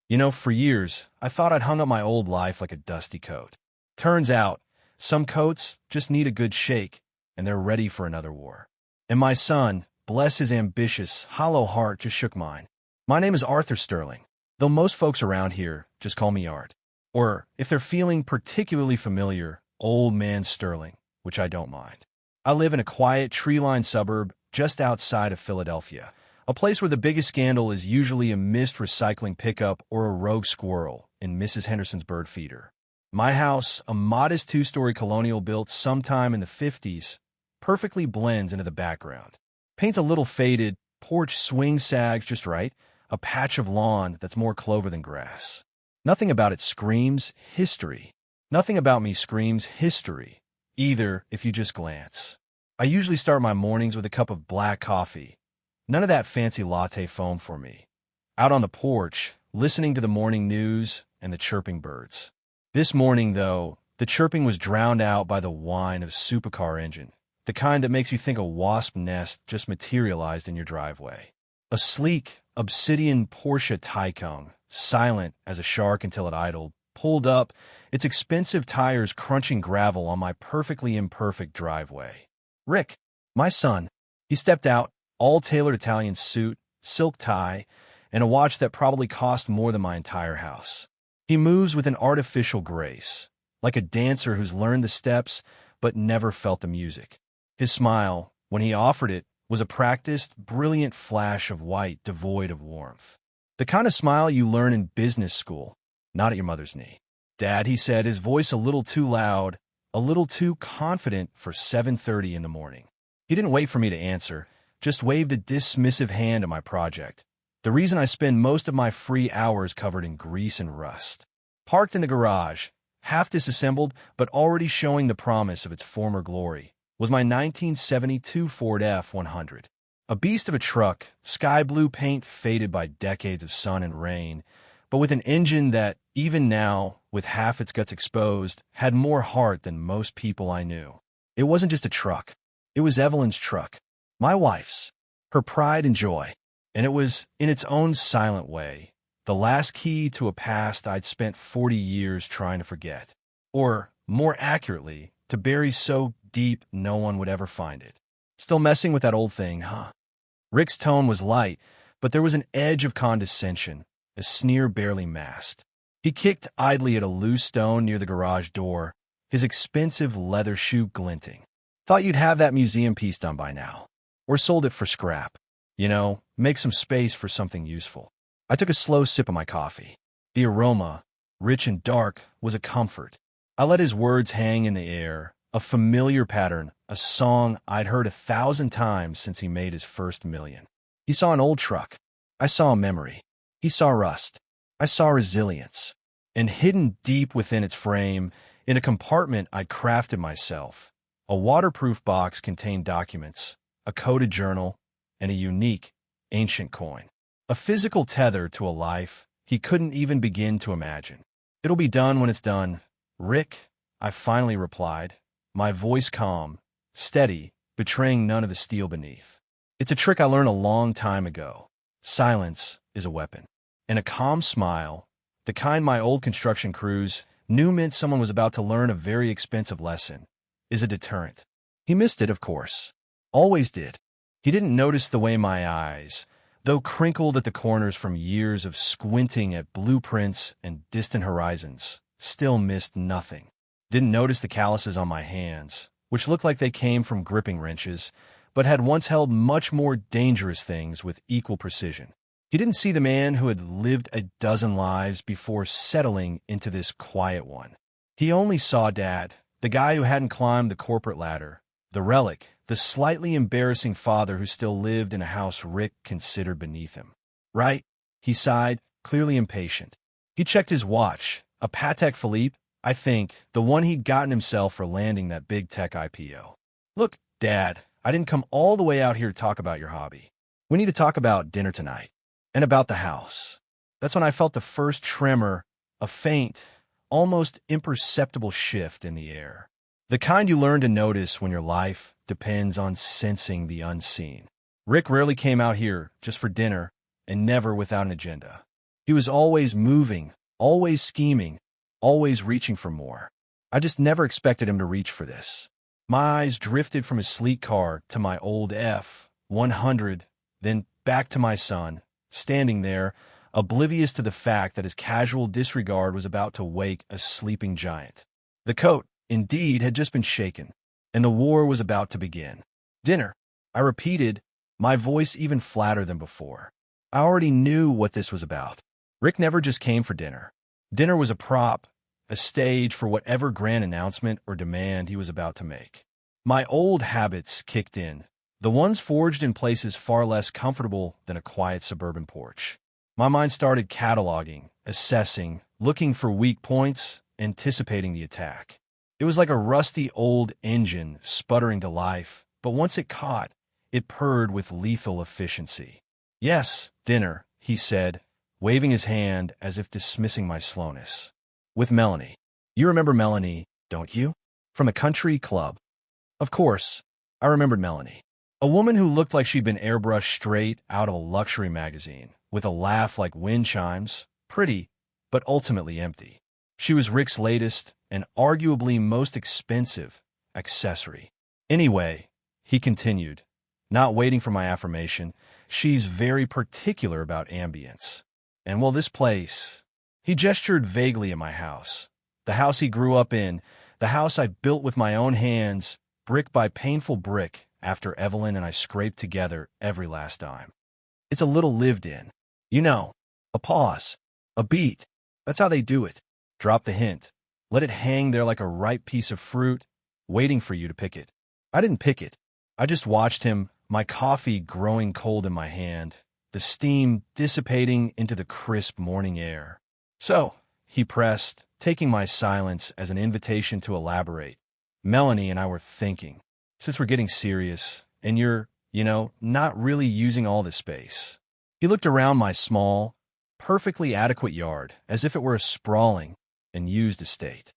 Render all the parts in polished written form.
For years, I thought I'd hung up my old life like a dusty coat. Turns out, some coats just need a good shake, and they're ready for another war. And my son, bless his ambitious, hollow heart, just shook mine. My name is Arthur Sterling, though most folks around here just call me Art. Or, if they're feeling particularly familiar, Old Man Sterling, which I don't mind. I live in a quiet, tree-lined suburb just outside of Philadelphia, a place where the biggest scandal is usually a missed recycling pickup or a rogue squirrel in Mrs. Henderson's bird feeder. My house, a modest two-story colonial built sometime in the 50s, perfectly blends into the background. Paint's a little faded, porch swing sags just right, a patch of lawn that's more clover than grass. Nothing about it screams history. Nothing about me screams history, either if you just glance. I usually start my mornings with a cup of black coffee. None of that fancy latte foam for me. Out on the porch, listening to the morning news and the chirping birds. This morning, though, the chirping was drowned out by the whine of a supercar engine, the kind that makes you think a wasp nest just materialized in your driveway. A sleek, obsidian Porsche Taycan, silent as a shark until it idled, pulled up, its expensive tires crunching gravel on my perfectly imperfect driveway. Rick, my son, he stepped out, all-tailored Italian suit, silk tie, and a watch that probably cost more than my entire house. He moves with an artificial grace, like a dancer who's learned the steps but never felt the music. His smile, when he offered it, was a practiced, brilliant flash of white devoid of warmth. The kind of smile you learn in business school, not at your mother's knee. Dad, he said, his voice a little too loud, a little too confident for 7:30 in the morning. He didn't wait for me to answer, just waved a dismissive hand at my project. The reason I spend most of my free hours covered in grease and rust. Parked in the garage, half disassembled but already showing the promise of its former glory, was my 1972 Ford F-100. A beast of a truck, sky blue paint faded by decades of sun and rain, but with an engine that, even now, with half its guts exposed, had more heart than most people I knew. It wasn't just a truck. It was Evelyn's truck. My wife's. Her pride and joy. And it was, in its own silent way, the last key to a past I'd spent 40 years trying to forget. Or, more accurately, to bury so deep no one would ever find it. Still messing with that old thing, huh? Rick's tone was light, but there was an edge of condescension, a sneer barely masked. He kicked idly at a loose stone near the garage door, his expensive leather shoe glinting. Thought you'd have that museum piece done by now. Or sold it for scrap. Make some space for something useful. I took a slow sip of my coffee. The aroma, rich and dark, was a comfort. I let his words hang in the air, a familiar pattern, a song I'd heard 1,000 times since he made his first million. He saw an old truck. I saw a memory. He saw rust. I saw resilience. And hidden deep within its frame, in a compartment I'd crafted myself, a waterproof box contained documents, a coded journal, and a unique, ancient coin. A physical tether to a life he couldn't even begin to imagine. It'll be done when it's done, Rick, I finally replied, my voice calm, steady, betraying none of the steel beneath. It's a trick I learned a long time ago. Silence is a weapon. And a calm smile, the kind my old construction crews knew meant someone was about to learn a very expensive lesson, is a deterrent. He missed it, of course. Always did. He didn't notice the way my eyes, though crinkled at the corners from years of squinting at blueprints and distant horizons, still missed nothing. Didn't notice the calluses on my hands, which looked like they came from gripping wrenches, but had once held much more dangerous things with equal precision. He didn't see the man who had lived a dozen lives before settling into this quiet one. He only saw Dad, the guy who hadn't climbed the corporate ladder, the relic, the slightly embarrassing father who still lived in a house Rick considered beneath him. Right? He sighed, clearly impatient. He checked his watch, a Patek Philippe, I think, the one he'd gotten himself for landing that big tech IPO. Look, Dad, I didn't come all the way out here to talk about your hobby. We need to talk about dinner tonight. And about the house. That's when I felt the first tremor, a faint, almost imperceptible shift in the air. The kind you learn to notice when your life depends on sensing the unseen. Rick rarely came out here just for dinner, and never without an agenda. He was always moving, always scheming, always reaching for more. I just never expected him to reach for this. My eyes drifted from his sleek car to my old F-100, then back to my son, standing there, oblivious to the fact that his casual disregard was about to wake a sleeping giant. The coat, indeed, had just been shaken, and the war was about to begin. Dinner, I repeated, my voice even flatter than before. I already knew what this was about. Rick never just came for dinner. Dinner was a prop, a stage for whatever grand announcement or demand he was about to make. My old habits kicked in, the ones forged in places far less comfortable than a quiet suburban porch. My mind started cataloging, assessing, looking for weak points, anticipating the attack. It was like a rusty old engine sputtering to life, but once it caught, it purred with lethal efficiency. Yes, dinner, he said, waving his hand as if dismissing my slowness. With Melanie. You remember Melanie, don't you? From a country club. Of course, I remembered Melanie. A woman who looked like she'd been airbrushed straight out of a luxury magazine, with a laugh like wind chimes, pretty, but ultimately empty. She was Rick's latest and arguably most expensive accessory. Anyway, he continued, not waiting for my affirmation, she's very particular about ambience. And well, this place... He gestured vaguely at my house. The house he grew up in, the house I built with my own hands, brick by painful brick, after Evelyn and I scraped together every last dime. It's a little lived in. You know, a pause, a beat. That's how they do it. Drop the hint. Let it hang there like a ripe piece of fruit, waiting for you to pick it. I didn't pick it. I just watched him, my coffee growing cold in my hand, the steam dissipating into the crisp morning air. So, he pressed, taking my silence as an invitation to elaborate. Melanie and I were thinking, since we're getting serious, and you're, not really using all the space. He looked around my small, perfectly adequate yard, as if it were a sprawling and used estate.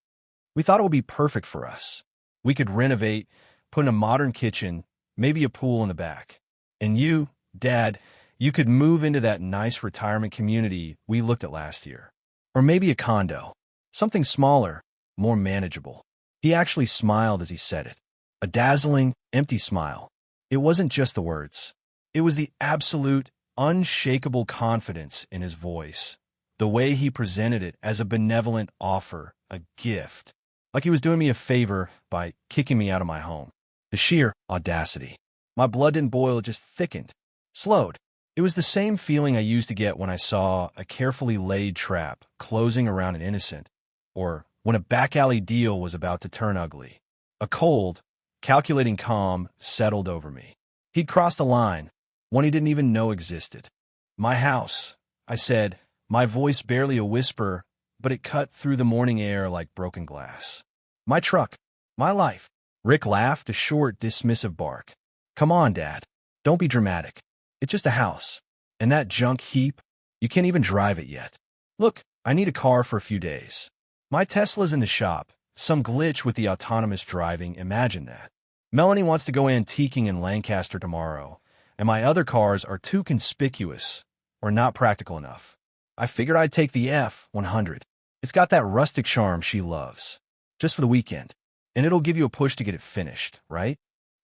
We thought it would be perfect for us. We could renovate, put in a modern kitchen, maybe a pool in the back. And you, Dad, you could move into that nice retirement community we looked at last year. Or maybe a condo. Something smaller, more manageable. He actually smiled as he said it. A dazzling, empty smile. It wasn't just the words. It was the absolute, unshakable confidence in his voice. The way he presented it as a benevolent offer, a gift. Like he was doing me a favor by kicking me out of my home. The sheer audacity. My blood didn't boil, it just thickened. Slowed. It was the same feeling I used to get when I saw a carefully laid trap closing around an innocent, or when a back-alley deal was about to turn ugly. A cold, calculating calm settled over me. He'd crossed a line, one he didn't even know existed. My house, I said, my voice barely a whisper, but it cut through the morning air like broken glass. My truck, my life. Rick laughed, a short, dismissive bark. Come on, Dad. Don't be dramatic. It's just a house. And that junk heap, you can't even drive it yet. Look, I need a car for a few days. My Tesla's in the shop. Some glitch with the autonomous driving, imagine that. Melanie wants to go antiquing in Lancaster tomorrow, and my other cars are too conspicuous or not practical enough. I figured I'd take the F-100. It's got that rustic charm she loves. Just for the weekend. And it'll give you a push to get it finished, right?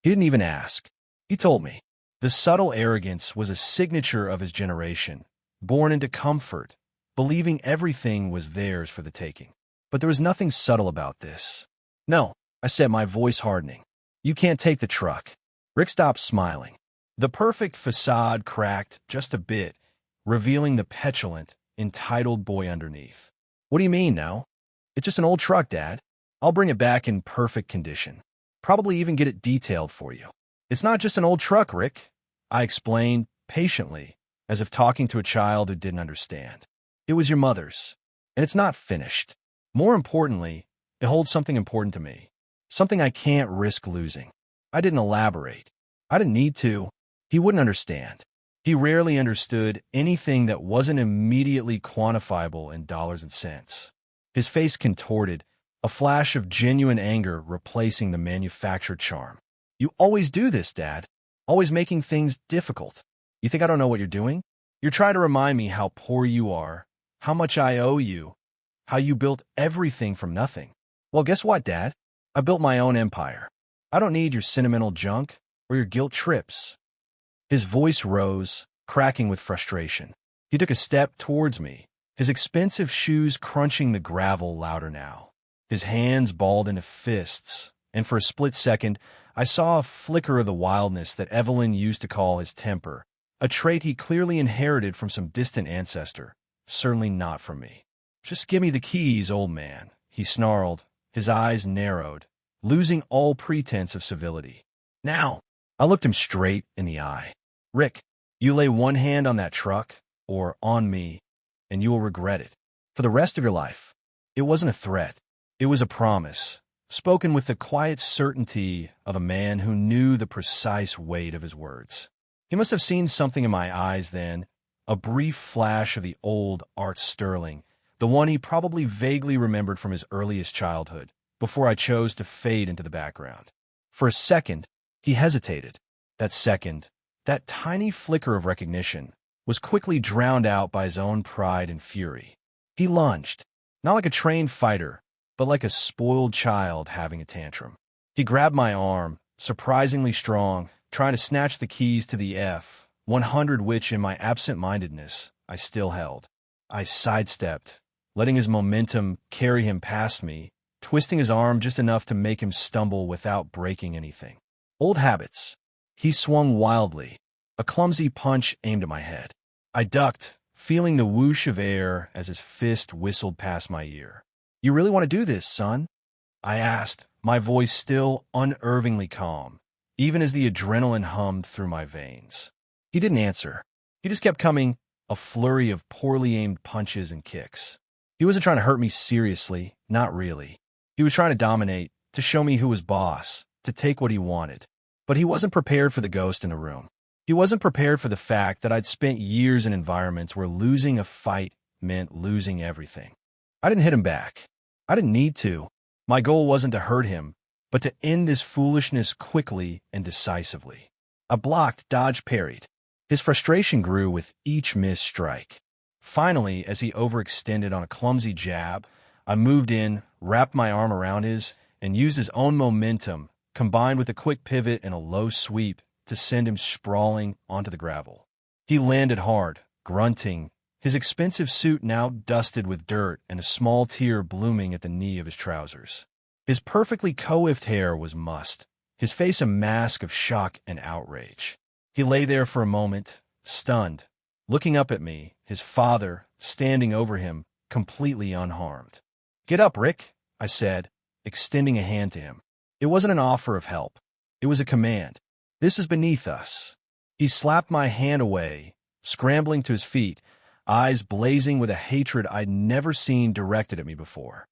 He didn't even ask. He told me. The subtle arrogance was a signature of his generation, born into comfort, believing everything was theirs for the taking. But there was nothing subtle about this. No, I said, my voice hardening. You can't take the truck. Rick stopped smiling. The perfect facade cracked just a bit, revealing the petulant, entitled boy underneath. What do you mean, no? It's just an old truck, Dad. I'll bring it back in perfect condition. Probably even get it detailed for you. It's not just an old truck, Rick, I explained patiently, as if talking to a child who didn't understand. It was your mother's, and it's not finished. More importantly, it holds something important to me, something I can't risk losing. I didn't elaborate. I didn't need to. He wouldn't understand. He rarely understood anything that wasn't immediately quantifiable in dollars and cents. His face contorted, a flash of genuine anger replacing the manufactured charm. You always do this, Dad. Always making things difficult. You think I don't know what you're doing? You're trying to remind me how poor you are, how much I owe you, how you built everything from nothing. Well, guess what, Dad? I built my own empire. I don't need your sentimental junk or your guilt trips. His voice rose, cracking with frustration. He took a step towards me, his expensive shoes crunching the gravel louder now. His hands balled into fists, and for a split second, I saw a flicker of the wildness that Evelyn used to call his temper, a trait he clearly inherited from some distant ancestor, certainly not from me. Just give me the keys, old man, he snarled, his eyes narrowed, losing all pretense of civility. Now, I looked him straight in the eye. Rick, you lay one hand on that truck, or on me, and you will regret it for the rest of your life. It wasn't a threat. It was a promise, spoken with the quiet certainty of a man who knew the precise weight of his words. He must have seen something in my eyes then, a brief flash of the old Art Sterling, the one he probably vaguely remembered from his earliest childhood, before I chose to fade into the background. For a second, he hesitated. That second, that tiny flicker of recognition, was quickly drowned out by his own pride and fury. He lunged, not like a trained fighter, but like a spoiled child having a tantrum. He grabbed my arm, surprisingly strong, trying to snatch the keys to the F-100 which, in my absent-mindedness, I still held. I sidestepped, letting his momentum carry him past me, twisting his arm just enough to make him stumble without breaking anything. Old habits. He swung wildly, a clumsy punch aimed at my head. I ducked, feeling the whoosh of air as his fist whistled past my ear. You really want to do this, son? I asked, my voice still unervingly calm, even as the adrenaline hummed through my veins. He didn't answer. He just kept coming, a flurry of poorly aimed punches and kicks. He wasn't trying to hurt me seriously, not really. He was trying to dominate, to show me who was boss, to take what he wanted. But he wasn't prepared for the ghost in the room. He wasn't prepared for the fact that I'd spent years in environments where losing a fight meant losing everything. I didn't hit him back. I didn't need to. My goal wasn't to hurt him, but to end this foolishness quickly and decisively. I blocked, dodged, parried. His frustration grew with each missed strike. Finally, as he overextended on a clumsy jab, I moved in, wrapped my arm around his, and used his own momentum, combined with a quick pivot and a low sweep, to send him sprawling onto the gravel. He landed hard, grunting, his expensive suit now dusted with dirt and a small tear blooming at the knee of his trousers. His perfectly coiffed hair was mussed, his face a mask of shock and outrage. He lay there for a moment, stunned, looking up at me, his father standing over him, completely unharmed. Get up, Rick, I said, extending a hand to him. It wasn't an offer of help. It was a command. This is beneath us. He slapped my hand away, scrambling to his feet, eyes blazing with a hatred I'd never seen directed at me before.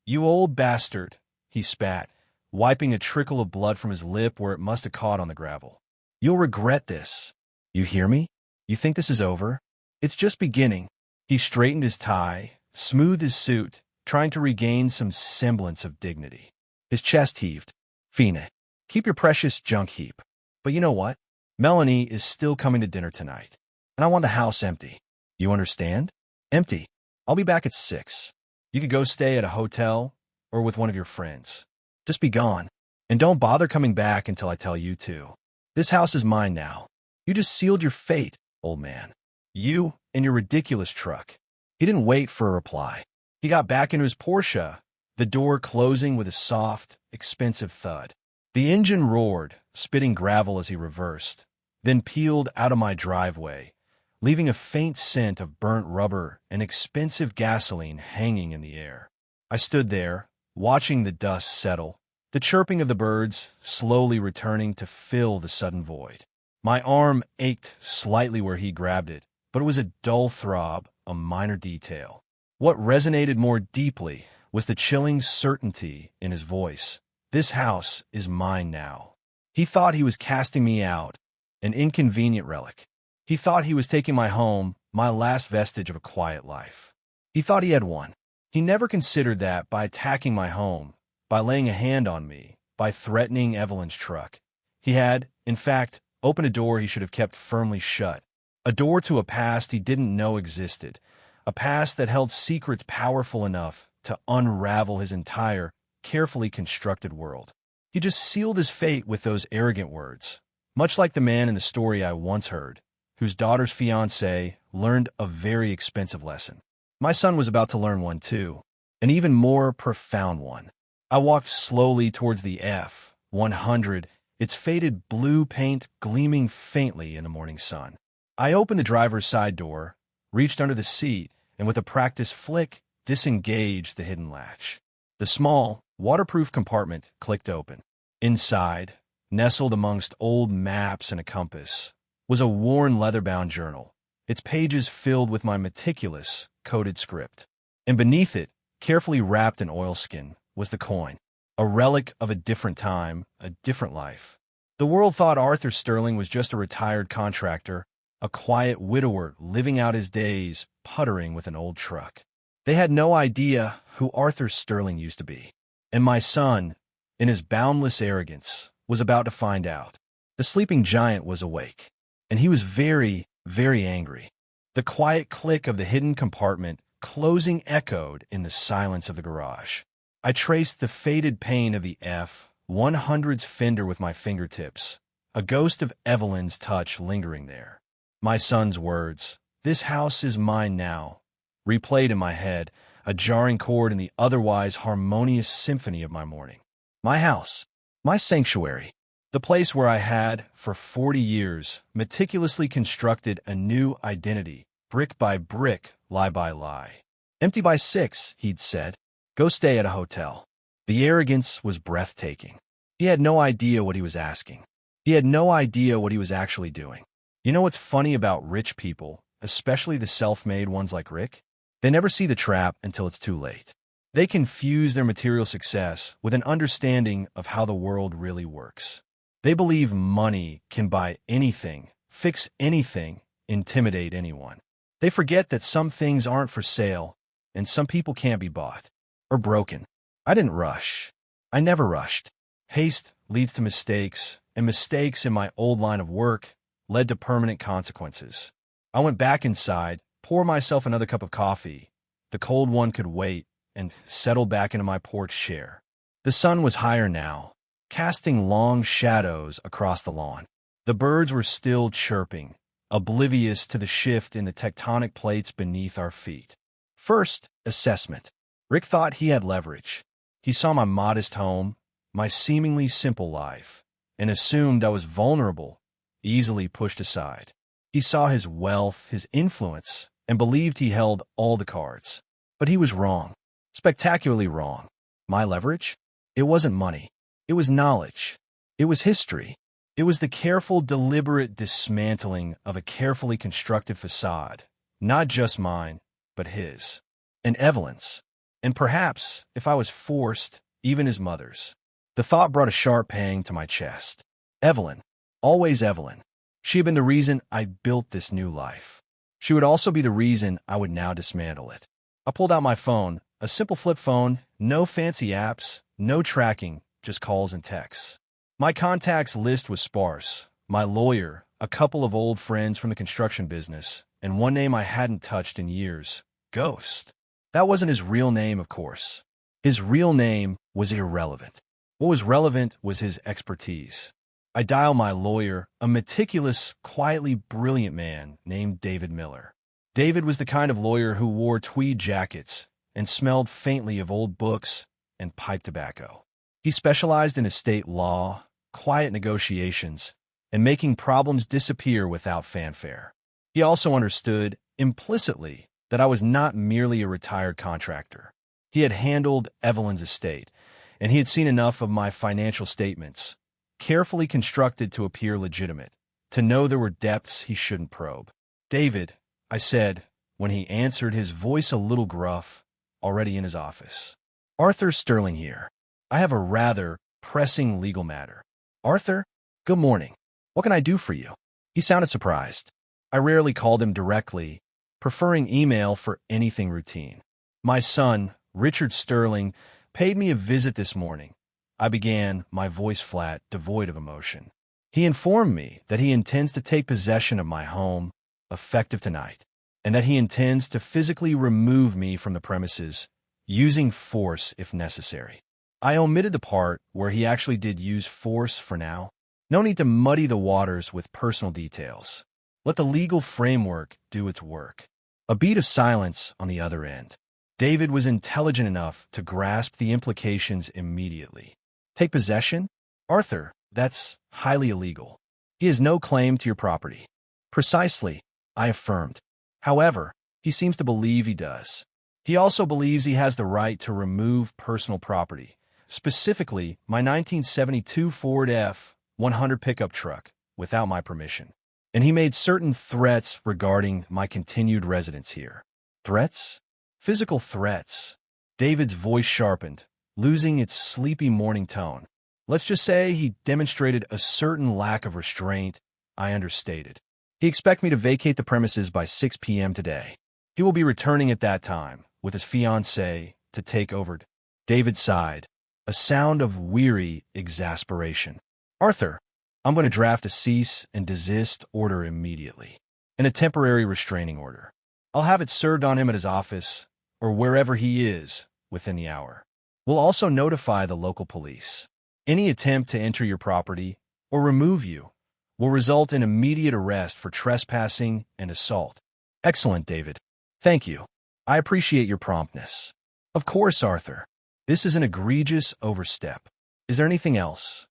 You old bastard, he spat, wiping a trickle of blood from his lip where it must have caught on the gravel. You'll regret this. You hear me? You think this is over? It's just beginning. He straightened his tie, smoothed his suit, trying to regain some semblance of dignity. His chest heaved. Fina, keep your precious junk heap. But you know what? Melanie is still coming to dinner tonight, and I want the house empty. You understand? Empty. I'll be back at 6. You could go stay at a hotel or with one of your friends. Just be gone, and don't bother coming back until I tell you to. This house is mine now. You just sealed your fate, old man. You and your ridiculous truck. He didn't wait for a reply. He got back into his Porsche, the door closing with a soft, expensive thud. The engine roared, spitting gravel as he reversed, then peeled out of my driveway, leaving a faint scent of burnt rubber and expensive gasoline hanging in the air. I stood there, watching the dust settle, the chirping of the birds slowly returning to fill the sudden void. My arm ached slightly where he grabbed it, but it was a dull throb, a minor detail. What resonated more deeply was the chilling certainty in his voice. This house is mine now. He thought he was casting me out, an inconvenient relic. He thought he was taking my home, my last vestige of a quiet life. He thought he had won. He never considered that by attacking my home, by laying a hand on me, by threatening Evelyn's truck. He had, in fact, opened a door he should have kept firmly shut, a door to a past he didn't know existed, a past that held secrets powerful enough to unravel his entire, carefully constructed world. He just sealed his fate with those arrogant words, much like the man in the story I once heard, whose daughter's fiancé learned a very expensive lesson. My son was about to learn one too, an even more profound one. I walked slowly towards the F-100, its faded blue paint gleaming faintly in the morning sun. I opened the driver's side door, reached under the seat, and with a practiced flick, disengaged the hidden latch. The small, waterproof compartment clicked open. Inside, nestled amongst old maps and a compass, was a worn leather-bound journal, its pages filled with my meticulous, coded script. And beneath it, carefully wrapped in oilskin, was the coin, a relic of a different time, a different life. The world thought Arthur Sterling was just a retired contractor, a quiet widower living out his days puttering with an old truck. They had no idea who Arthur Sterling used to be. And my son, in his boundless arrogance, was about to find out. The sleeping giant was awake, and he was very, very angry. The quiet click of the hidden compartment closing echoed in the silence of the garage. I traced the faded pane of the F-100's fender with my fingertips, a ghost of Evelyn's touch lingering there. My son's words, "This house is mine now," replayed in my head, a jarring chord in the otherwise harmonious symphony of my morning. My house, my sanctuary, the place where I had, for 40 years, meticulously constructed a new identity, brick by brick, lie by lie. "Empty by 6, he'd said. "Go stay at a hotel." The arrogance was breathtaking. He had no idea what he was asking. He had no idea what he was actually doing. You know what's funny about rich people, especially the self-made ones like Rick? They never see the trap until it's too late. They confuse their material success with an understanding of how the world really works. They believe money can buy anything, fix anything, intimidate anyone. They forget that some things aren't for sale, and some people can't be bought or broken. I didn't rush. I never rushed. Haste leads to mistakes, and mistakes in my old line of work led to permanent consequences. I went back inside, poured myself another cup of coffee. The cold one could wait, and settled back into my porch chair. The sun was higher now, casting long shadows across the lawn. The birds were still chirping, oblivious to the shift in the tectonic plates beneath our feet. First, assessment. Rick thought he had leverage. He saw my modest home, my seemingly simple life, and assumed I was vulnerable, easily pushed aside. He saw his wealth, his influence, and believed he held all the cards. But he was wrong, spectacularly wrong. My leverage? It wasn't money. It was knowledge. It was history. It was the careful, deliberate dismantling of a carefully constructed facade, not just mine, but his, and Evelyn's, and perhaps, if I was forced, even his mother's. The thought brought a sharp pang to my chest. Evelyn. Always Evelyn. She had been the reason I built this new life. She would also be the reason I would now dismantle it. I pulled out my phone, a simple flip phone, no fancy apps, no tracking, just calls and texts. My contacts list was sparse. My lawyer, a couple of old friends from the construction business, and one name I hadn't touched in years, Ghost. That wasn't his real name, of course. His real name was irrelevant. What was relevant was his expertise. I dial my lawyer, a meticulous, quietly brilliant man named David Miller. David was the kind of lawyer who wore tweed jackets and smelled faintly of old books and pipe tobacco. He specialized in estate law, quiet negotiations, and making problems disappear without fanfare. He also understood, implicitly, that I was not merely a retired contractor. He had handled Evelyn's estate, and he had seen enough of my financial statements, carefully constructed to appear legitimate, to know there were depths he shouldn't probe. "David," I said, when he answered, his voice a little gruff, already in his office. "Arthur Sterling here. I have a rather pressing legal matter." "Arthur? Good morning. What can I do for you?" He sounded surprised. I rarely called him directly, preferring email for anything routine. "My son, Richard Sterling, paid me a visit this morning," I began, my voice flat, devoid of emotion. "He informed me that he intends to take possession of my home, effective tonight." and that he intends to physically remove me from the premises, using force if necessary. I omitted the part where he actually did use force for now. No need to muddy the waters with personal details. Let the legal framework do its work. A beat of silence on the other end. David was intelligent enough to grasp the implications immediately. Take possession? Arthur, that's highly illegal. He has no claim to your property. Precisely, I affirmed. However, he seems to believe he does. He also believes he has the right to remove personal property, specifically my 1972 Ford F-100 pickup truck, without my permission. And he made certain threats regarding my continued residence here. Threats? Physical threats. David's voice sharpened, losing its sleepy morning tone. Let's just say he demonstrated a certain lack of restraint. I understated. He expects me to vacate the premises by 6 p.m. today. He will be returning at that time with his fiancée to take over. David sighed, a sound of weary exasperation. Arthur, I'm going to draft a cease and desist order immediately, and a temporary restraining order. I'll have it served on him at his office or wherever he is within the hour. We'll also notify the local police. Any attempt to enter your property or remove you will result in immediate arrest for trespassing and assault. Excellent, David. Thank you. I appreciate your promptness. Of course, Arthur. This is an egregious overstep. Is there anything else?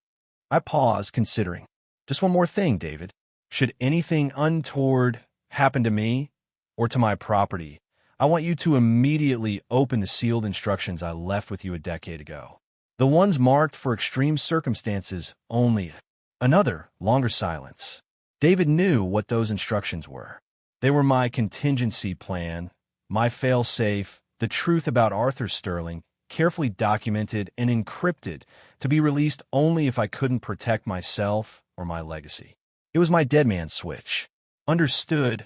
I paused, considering. Just one more thing, David. Should anything untoward happen to me or to my property, I want you to immediately open the sealed instructions I left with you a decade ago. The ones marked for extreme circumstances only. Another, longer silence. David knew what those instructions were. They were my contingency plan, my fail-safe, the truth about Arthur Sterling, carefully documented and encrypted to be released only if I couldn't protect myself or my legacy. It was my dead man switch. Understood,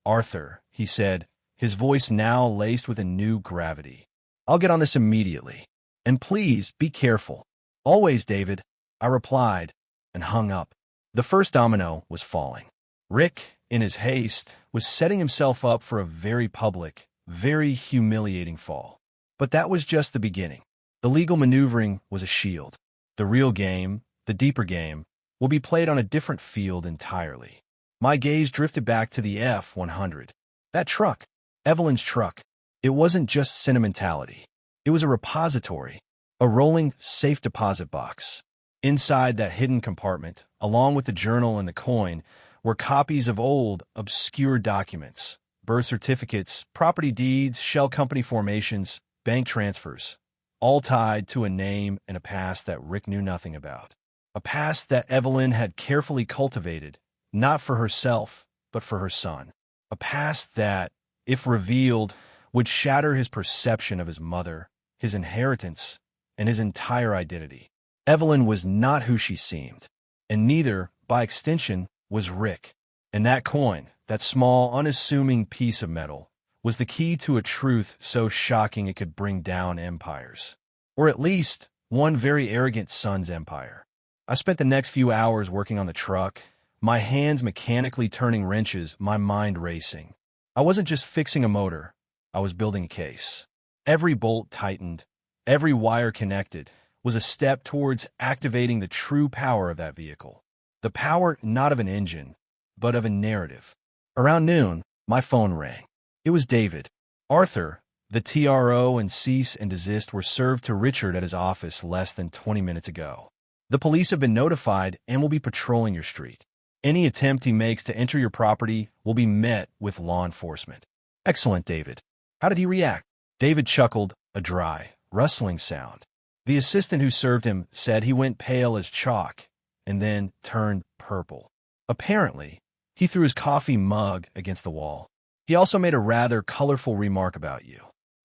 Arthur, he said, his voice now laced with a new gravity. I'll get on this immediately. And please, be careful. Always, David, I replied, and hung up. The first domino was falling. Rick, in his haste, was setting himself up for a very public, very humiliating fall. But that was just the beginning. The legal maneuvering was a shield. The real game, the deeper game, will be played on a different field entirely. My gaze drifted back to the F-100. That truck, Evelyn's truck. It wasn't just sentimentality. It was a repository, a rolling safe deposit box. Inside that hidden compartment, along with the journal and the coin, were copies of old, obscure documents, birth certificates, property deeds, shell company formations, bank transfers, all tied to a name and a past that Rick knew nothing about. A past that Evelyn had carefully cultivated, not for herself, but for her son. A past that, if revealed, would shatter his perception of his mother, his inheritance, and his entire identity. Evelyn was not who she seemed, and neither, by extension, was Rick. And that coin, that small, unassuming piece of metal, was the key to a truth so shocking it could bring down empires. Or at least, one very arrogant son's empire. I spent the next few hours working on the truck, my hands mechanically turning wrenches, my mind racing. I wasn't just fixing a motor, I was building a case. Every bolt tightened, every wire connected, was a step towards activating the true power of that vehicle. The power not of an engine, but of a narrative. Around noon, my phone rang. It was David. Arthur, the TRO and cease and desist were served to Richard at his office less than 20 minutes ago. The police have been notified and will be patrolling your street. Any attempt he makes to enter your property will be met with law enforcement. Excellent, David. How did he react? David chuckled, a dry, rustling sound. The assistant who served him said he went pale as chalk and then turned purple. Apparently, he threw his coffee mug against the wall. He also made a rather colorful remark about you.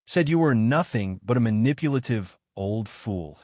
Said you were nothing but a manipulative old fool.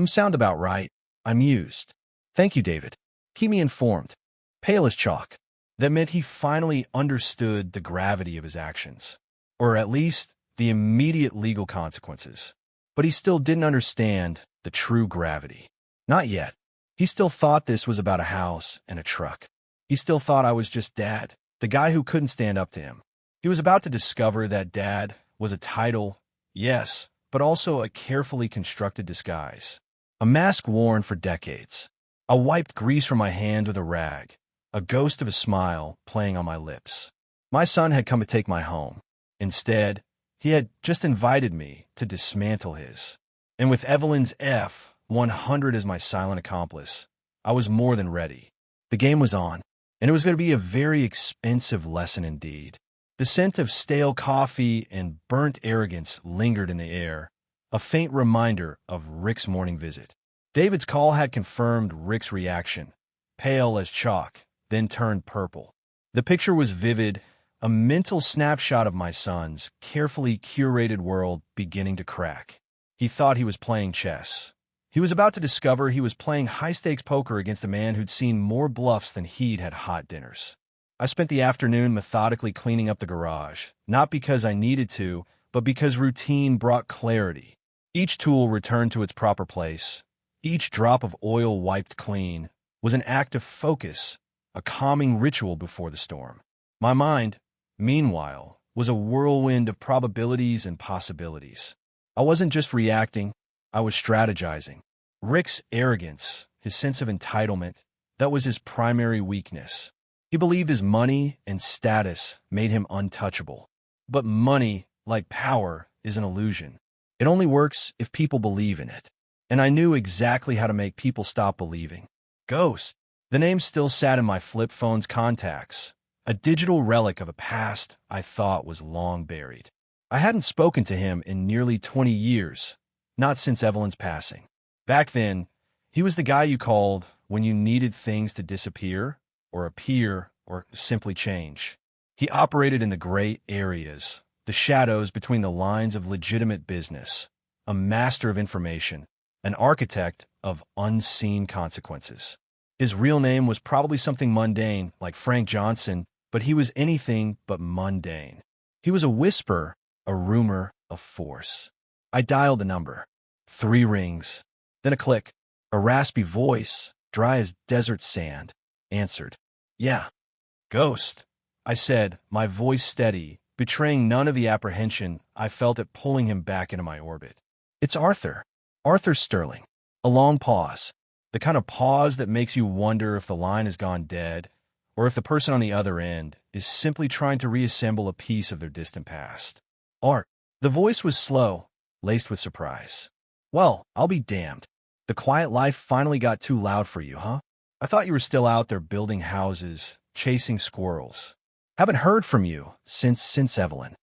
Sound about right. I mused. Thank you, David. Keep me informed. Pale as chalk. That meant he finally understood the gravity of his actions, or at least the immediate legal consequences. But he still didn't understand the true gravity. Not yet. He still thought this was about a house and a truck. He still thought I was just Dad, the guy who couldn't stand up to him. He was about to discover that dad was a title, yes, but also a carefully constructed disguise. A mask worn for decades. I wiped grease from my hand with a rag, a ghost of a smile playing on my lips. My son had come to take my home. Instead, he had just invited me to dismantle his. And with Evelyn's F-100 as my silent accomplice, I was more than ready. The game was on, and it was going to be a very expensive lesson indeed. The scent of stale coffee and burnt arrogance lingered in the air, a faint reminder of Rick's morning visit. David's call had confirmed Rick's reaction, pale as chalk, then turned purple. The picture was vivid, a mental snapshot of my son's carefully curated world beginning to crack. He thought he was playing chess. He was about to discover he was playing high-stakes poker against a man who'd seen more bluffs than he'd had hot dinners. I spent the afternoon methodically cleaning up the garage, not because I needed to, but because routine brought clarity. Each tool returned to its proper place. Each drop of oil wiped clean was an act of focus, a calming ritual before the storm. My mind, meanwhile, was a whirlwind of probabilities and possibilities. I wasn't just reacting, I was strategizing. Rick's arrogance, his sense of entitlement, that was his primary weakness. He believed his money and status made him untouchable. But money, like power, is an illusion. It only works if people believe in it. And I knew exactly how to make people stop believing. Ghost. The name still sat in my flip phone's contacts, a digital relic of a past I thought was long buried. I hadn't spoken to him in nearly 20 years, not since Evelyn's passing. Back then, he was the guy you called when you needed things to disappear, or appear, or simply change. He operated in the gray areas, the shadows between the lines of legitimate business, a master of information, an architect of unseen consequences. His real name was probably something mundane, like Frank Johnson, but he was anything but mundane. He was a whisper, a rumor, a force. I dialed the number. 3 rings. Then a click. A raspy voice, dry as desert sand, answered. Yeah. Ghost, I said, my voice steady, betraying none of the apprehension I felt at pulling him back into my orbit. It's Arthur. Arthur Sterling. A long pause. The kind of pause that makes you wonder if the line has gone dead, or if the person on the other end is simply trying to reassemble a piece of their distant past. Art. The voice was slow, laced with surprise. Well, I'll be damned. The quiet life finally got too loud for you, huh? I thought you were still out there building houses, chasing squirrels. Haven't heard from you since Evelyn.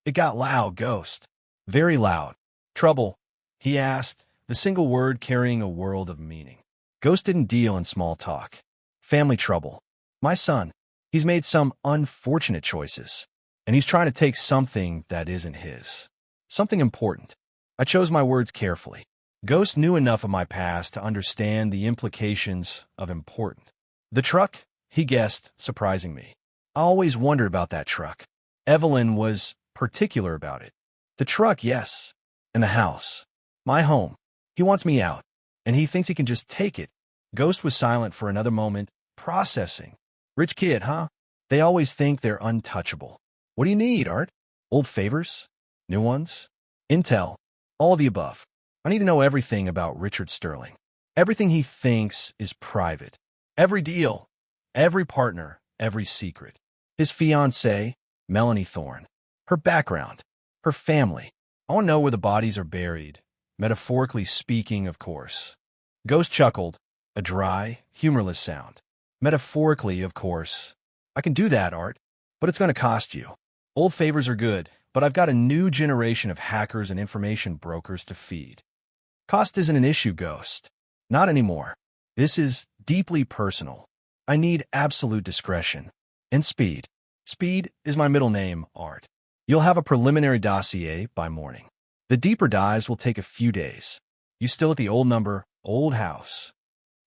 It got loud, Ghost. Very loud. Trouble, he asked, the single word carrying a world of meaning. Ghost didn't deal in small talk. Family trouble. My son, he's made some unfortunate choices, and he's trying to take something that isn't his. Something important. I chose my words carefully. Ghost knew enough of my past to understand the implications of important. The truck, he guessed, surprising me. I always wondered about that truck. Evelyn was particular about it. The truck, yes. And the house. My home. He wants me out, and he thinks he can just take it. Ghost was silent for another moment, processing. Rich kid, huh? They always think they're untouchable. What do you need, Art? Old favors? New ones? Intel? All of the above. I need to know everything about Richard Sterling. Everything he thinks is private. Every deal, every partner, every secret. His fiancée, Melanie Thorne. Her background. Her family. I want to know where the bodies are buried. Metaphorically speaking, of course. Ghost chuckled, a dry, humorless sound. Metaphorically, of course. I can do that, Art, but it's going to cost you. Old favors are good, but I've got a new generation of hackers and information brokers to feed. Cost isn't an issue, Ghost. Not anymore. This is deeply personal. I need absolute discretion. And speed. Speed is my middle name, Art. You'll have a preliminary dossier by morning. The deeper dives will take a few days. You still at the old number, old house.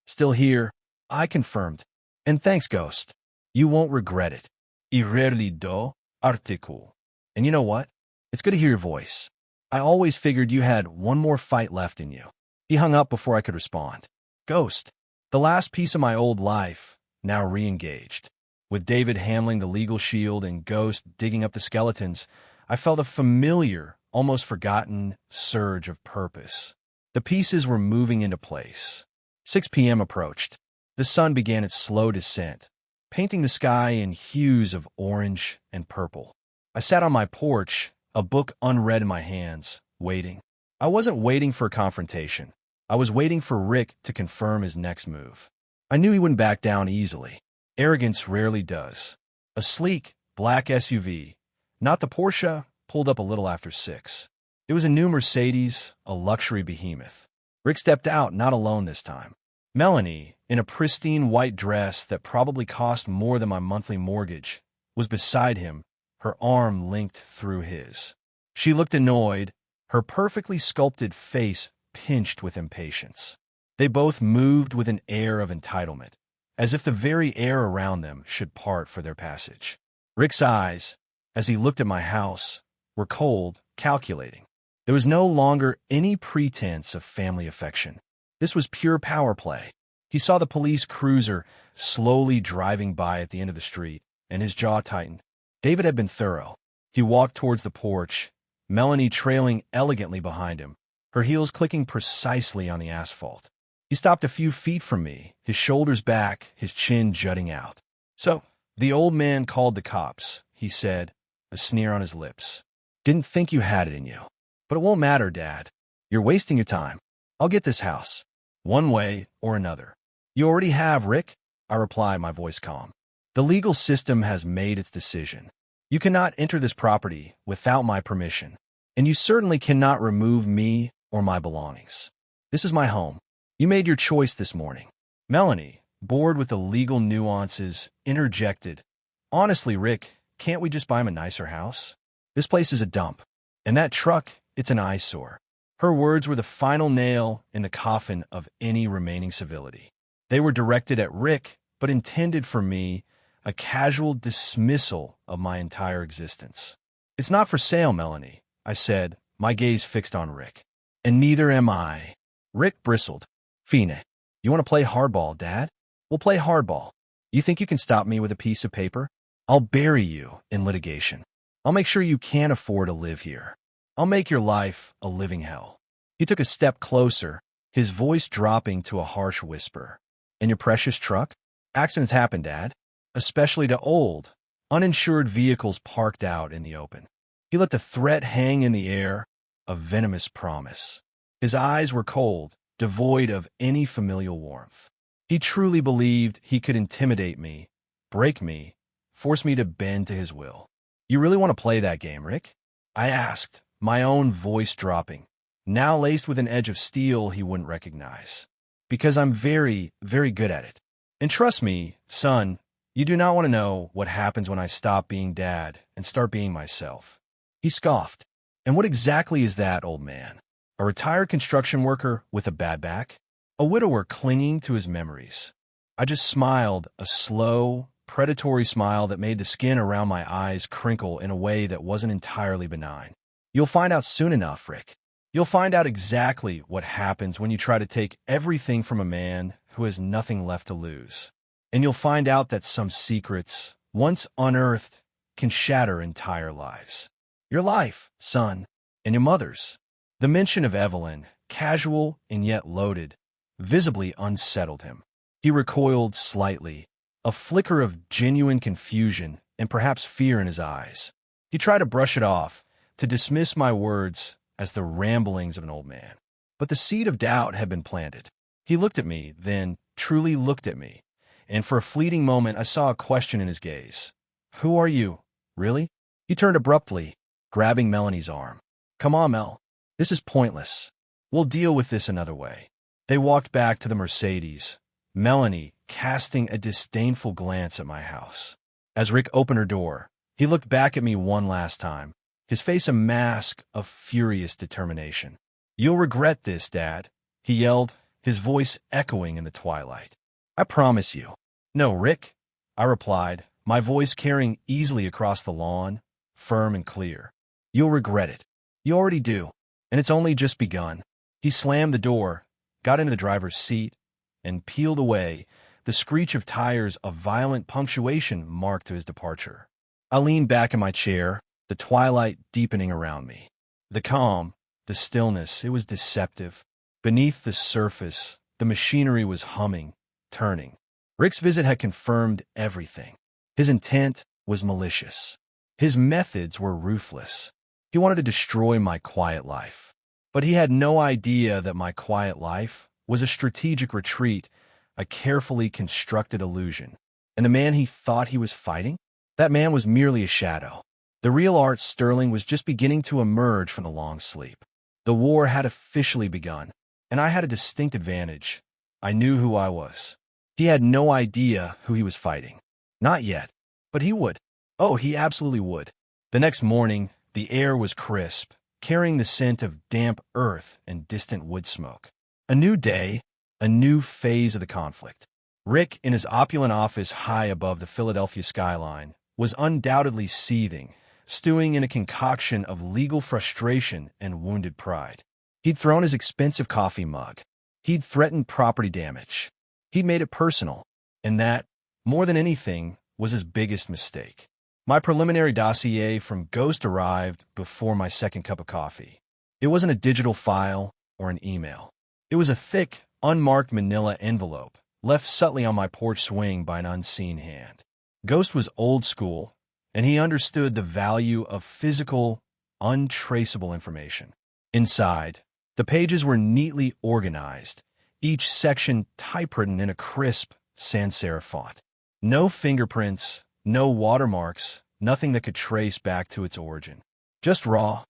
Still here, I confirmed. And thanks, Ghost. You won't regret it. Irrelido articul. And you know what? It's good to hear your voice. I always figured you had one more fight left in you. He hung up before I could respond. Ghost. The last piece of my old life, now re-engaged. With David handling the legal shield and Ghost digging up the skeletons, I felt a familiar, almost forgotten surge of purpose. The pieces were moving into place. 6 p.m. approached. The sun began its slow descent, painting the sky in hues of orange and purple. I sat on my porch, a book unread in my hands, waiting. I wasn't waiting for a confrontation. I was waiting for Rick to confirm his next move. I knew he wouldn't back down easily. Arrogance rarely does. A sleek, black SUV, not the Porsche, pulled up a little after 6. It was a new Mercedes, a luxury behemoth. Rick stepped out, not alone this time. Melanie, in a pristine white dress that probably cost more than my monthly mortgage, was beside him, her arm linked through his. She looked annoyed, her perfectly sculpted face pinched with impatience. They both moved with an air of entitlement, as if the very air around them should part for their passage. Rick's eyes, as he looked at my house, were cold, calculating. There was no longer any pretense of family affection. This was pure power play. He saw the police cruiser slowly driving by at the end of the street, and his jaw tightened. David had been thorough. He walked towards the porch, Melanie trailing elegantly behind him, her heels clicking precisely on the asphalt. He stopped a few feet from me, his shoulders back, his chin jutting out. "So, the old man called the cops," he said, a sneer on his lips. "Didn't think you had it in you. But it won't matter, Dad. You're wasting your time. I'll get this house, one way or another." "You already have, Rick," I replied, my voice calm. "The legal system has made its decision. You cannot enter this property without my permission, and you certainly cannot remove me or my belongings. This is my home. You made your choice this morning." Melanie, bored with the legal nuances, interjected, "Honestly, Rick, can't we just buy him a nicer house? This place is a dump. And that truck, it's an eyesore." Her words were the final nail in the coffin of any remaining civility. They were directed at Rick, but intended for me, a casual dismissal of my entire existence. "It's not for sale, Melanie," I said, my gaze fixed on Rick. "And neither am I." Rick bristled. "Fine. You want to play hardball, Dad? We'll play hardball. You think you can stop me with a piece of paper? I'll bury you in litigation. I'll make sure you can't afford to live here. I'll make your life a living hell." He took a step closer, his voice dropping to a harsh whisper. "And your precious truck? Accidents happen, Dad, especially to old, uninsured vehicles parked out in the open." He let the threat hang in the air, a venomous promise. His eyes were cold, devoid of any familial warmth. He truly believed he could intimidate me, break me, force me to bend to his will. "You really want to play that game, Rick?" I asked, my own voice dropping, now laced with an edge of steel he wouldn't recognize. "Because I'm very, very good at it. And trust me, son, you do not want to know what happens when I stop being Dad and start being myself." He scoffed. "And what exactly is that, old man? A retired construction worker with a bad back? A widower clinging to his memories?" I just smiled, a slow, predatory smile that made the skin around my eyes crinkle in a way that wasn't entirely benign. "You'll find out soon enough, Rick. You'll find out exactly what happens when you try to take everything from a man who has nothing left to lose. And you'll find out that some secrets, once unearthed, can shatter entire lives. Your life, son, and your mother's." The mention of Evelyn, casual and yet loaded, visibly unsettled him. He recoiled slightly, a flicker of genuine confusion and perhaps fear in his eyes. He tried to brush it off, to dismiss my words as the ramblings of an old man. But the seed of doubt had been planted. He looked at me, then truly looked at me, and for a fleeting moment I saw a question in his gaze. "Who are you, really?" He turned abruptly, grabbing Melanie's arm. "Come on, Mel. This is pointless. We'll deal with this another way." They walked back to the Mercedes, Melanie casting a disdainful glance at my house. As Rick opened her door, he looked back at me one last time, his face a mask of furious determination. "You'll regret this, Dad," he yelled, his voice echoing in the twilight. "I promise you." "No, Rick," I replied, my voice carrying easily across the lawn, firm and clear. "You'll regret it. You already do. And it's only just begun." He slammed the door, got into the driver's seat, and peeled away, the screech of tires a violent punctuation marked to his departure. I leaned back in my chair, the twilight deepening around me. The calm, the stillness, it was deceptive. Beneath the surface, the machinery was humming, turning. Rick's visit had confirmed everything. His intent was malicious. His methods were ruthless. He wanted to destroy my quiet life. But he had no idea that my quiet life was a strategic retreat, a carefully constructed illusion. And the man he thought he was fighting? That man was merely a shadow. The real Art Sterling was just beginning to emerge from the long sleep. The war had officially begun, and I had a distinct advantage. I knew who I was. He had no idea who he was fighting. Not yet, but he would. Oh, he absolutely would. The next morning, the air was crisp, carrying the scent of damp earth and distant wood smoke. A new day, a new phase of the conflict. Rick, in his opulent office high above the Philadelphia skyline, was undoubtedly seething, stewing in a concoction of legal frustration and wounded pride. He'd thrown his expensive coffee mug. He'd threatened property damage. He'd made it personal. And that, more than anything, was his biggest mistake. My preliminary dossier from Ghost arrived before my second cup of coffee. It wasn't a digital file or an email. It was a thick, unmarked manila envelope, left subtly on my porch swing by an unseen hand. Ghost was old school, and he understood the value of physical, untraceable information. Inside, the pages were neatly organized, each section typewritten in a crisp, sans serif font. No fingerprints, no watermarks, nothing that could trace back to its origin. Just raw,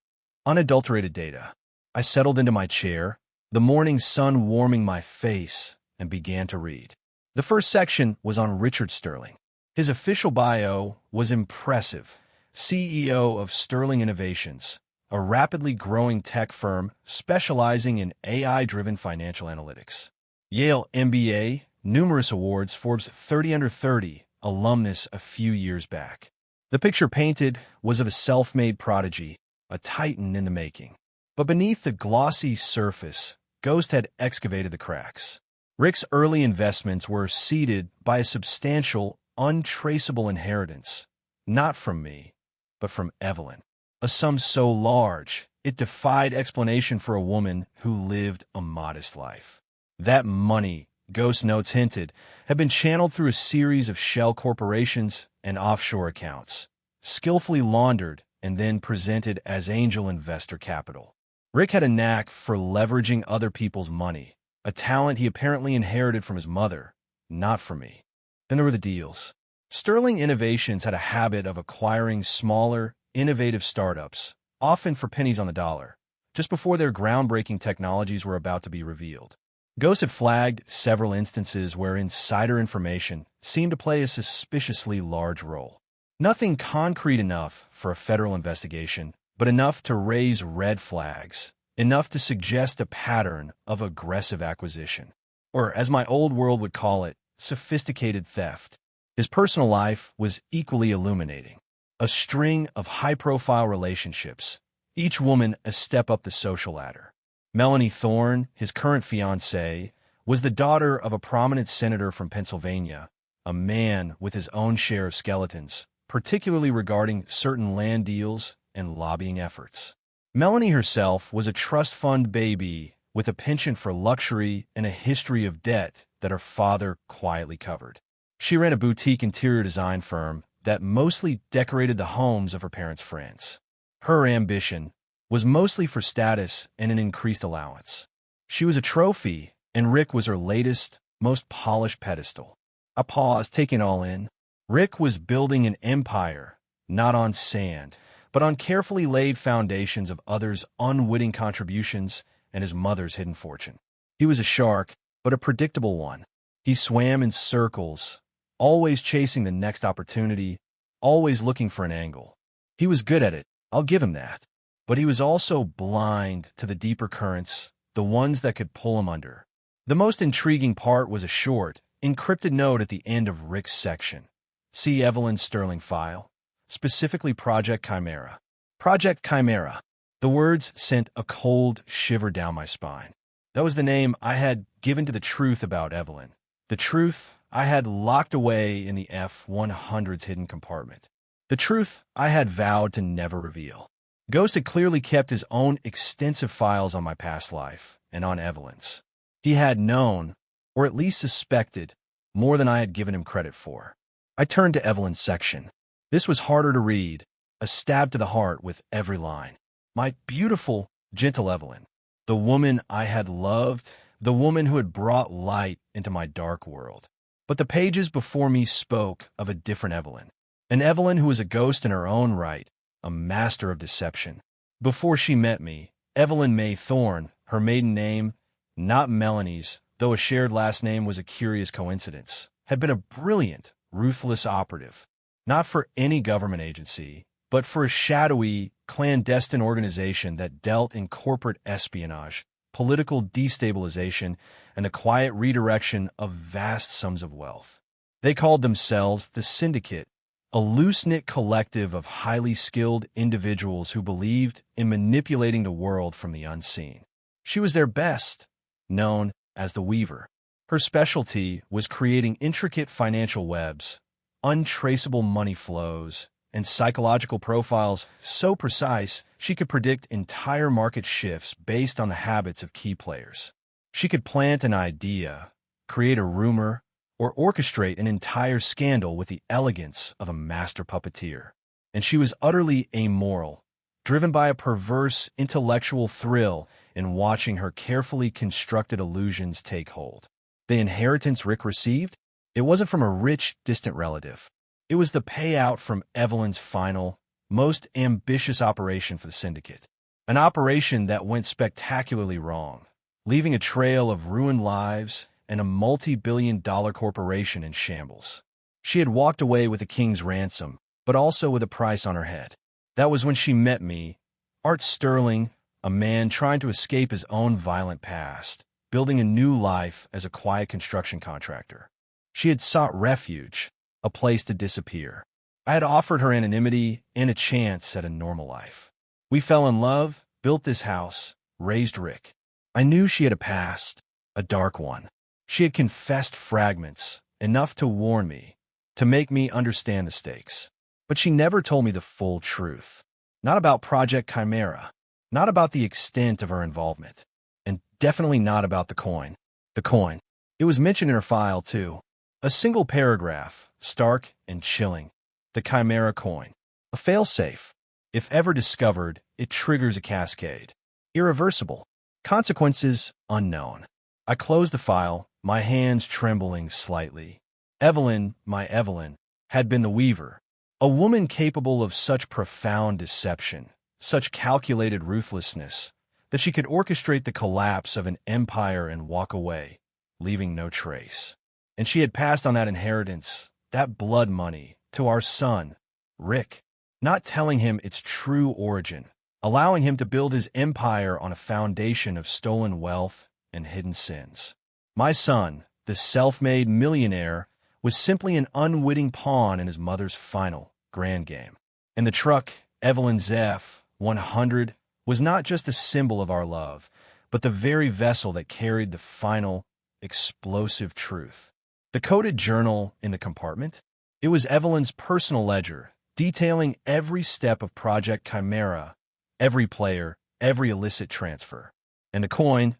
unadulterated data. I settled into my chair, the morning sun warming my face, and began to read. The first section was on Richard Sterling. His official bio was impressive. CEO of Sterling Innovations, a rapidly growing tech firm specializing in AI-driven financial analytics. Yale MBA, numerous awards, Forbes 30 Under 30, alumnus a few years back. The picture painted was of a self-made prodigy, a titan in the making. But beneath the glossy surface, Ghost had excavated the cracks. Rick's early investments were seeded by a substantial, untraceable inheritance, not from me, but from Evelyn. A sum so large, it defied explanation for a woman who lived a modest life. That money, Ghost notes hinted, had been channeled through a series of shell corporations and offshore accounts, skillfully laundered and then presented as angel investor capital. Rick had a knack for leveraging other people's money, a talent he apparently inherited from his mother, not from me. Then there were the deals. Sterling Innovations had a habit of acquiring smaller, innovative startups, often for pennies on the dollar, just before their groundbreaking technologies were about to be revealed. Ghost had flagged several instances where insider information seemed to play a suspiciously large role. Nothing concrete enough for a federal investigation, but enough to raise red flags, enough to suggest a pattern of aggressive acquisition. Or, as my old world would call it, sophisticated theft. His personal life was equally illuminating. A string of high-profile relationships, each woman a step up the social ladder. Melanie Thorne, his current fiancée, was the daughter of a prominent senator from Pennsylvania, a man with his own share of skeletons, particularly regarding certain land deals and lobbying efforts. Melanie herself was a trust fund baby with a penchant for luxury and a history of debt that her father quietly covered. She ran a boutique interior design firm that mostly decorated the homes of her parents' friends. Her ambition was mostly for status and an increased allowance. She was a trophy, and Rick was her latest, most polished pedestal. I paused, taking it all in. Rick was building an empire, not on sand, but on carefully laid foundations of others' unwitting contributions and his mother's hidden fortune. He was a shark, but a predictable one. He swam in circles, always chasing the next opportunity, always looking for an angle. He was good at it, I'll give him that. But he was also blind to the deeper currents, the ones that could pull him under. The most intriguing part was a short, encrypted note at the end of Rick's section. See Evelyn's Sterling file, specifically Project Chimera. Project Chimera. The words sent a cold shiver down my spine. That was the name I had given to the truth about Evelyn. The truth I had locked away in the F-100's hidden compartment. The truth I had vowed to never reveal. Ghost had clearly kept his own extensive files on my past life and on Evelyn's. He had known, or at least suspected, more than I had given him credit for. I turned to Evelyn's section. This was harder to read, a stab to the heart with every line. My beautiful, gentle Evelyn, the woman I had loved, the woman who had brought light into my dark world. But the pages before me spoke of a different Evelyn, an Evelyn who was a ghost in her own right, a master of deception. Before she met me, Evelyn May Thorne, her maiden name, not Melanie's, though a shared last name was a curious coincidence, had been a brilliant, ruthless operative, not for any government agency, but for a shadowy, clandestine organization that dealt in corporate espionage, political destabilization, and the quiet redirection of vast sums of wealth. They called themselves the Syndicate, a loose-knit collective of highly skilled individuals who believed in manipulating the world from the unseen. She was their best, known as the Weaver. Her specialty was creating intricate financial webs, untraceable money flows, and psychological profiles so precise she could predict entire market shifts based on the habits of key players. She could plant an idea, create a rumor, or orchestrate an entire scandal with the elegance of a master puppeteer. And she was utterly amoral, driven by a perverse intellectual thrill in watching her carefully constructed illusions take hold. The inheritance Rick received? It wasn't from a rich, distant relative. It was the payout from Evelyn's final, most ambitious operation for the Syndicate. An operation that went spectacularly wrong, leaving a trail of ruined lives and a multi-billion-dollar corporation in shambles. She had walked away with a king's ransom, but also with a price on her head. That was when she met me, Art Sterling, a man trying to escape his own violent past, building a new life as a quiet construction contractor. She had sought refuge, a place to disappear. I had offered her anonymity and a chance at a normal life. We fell in love, built this house, raised Rick. I knew she had a past, a dark one. She had confessed fragments, enough to warn me, to make me understand the stakes. But she never told me the full truth. Not about Project Chimera, not about the extent of her involvement, and definitely not about the coin. The coin. It was mentioned in her file, too. A single paragraph, stark and chilling. The Chimera coin. A failsafe. If ever discovered, it triggers a cascade. Irreversible. Consequences unknown. I closed the file, my hands trembling slightly. Evelyn, my Evelyn, had been the Weaver, a woman capable of such profound deception, such calculated ruthlessness, that she could orchestrate the collapse of an empire and walk away, leaving no trace. And she had passed on that inheritance, that blood money, to our son, Rick, not telling him its true origin, allowing him to build his empire on a foundation of stolen wealth and hidden sins. My son, the self-made millionaire, was simply an unwitting pawn in his mother's final, grand game. And the truck, Evelyn's F-100, was not just a symbol of our love, but the very vessel that carried the final, explosive truth. The coded journal in the compartment? It was Evelyn's personal ledger, detailing every step of Project Chimera, every player, every illicit transfer. And the coin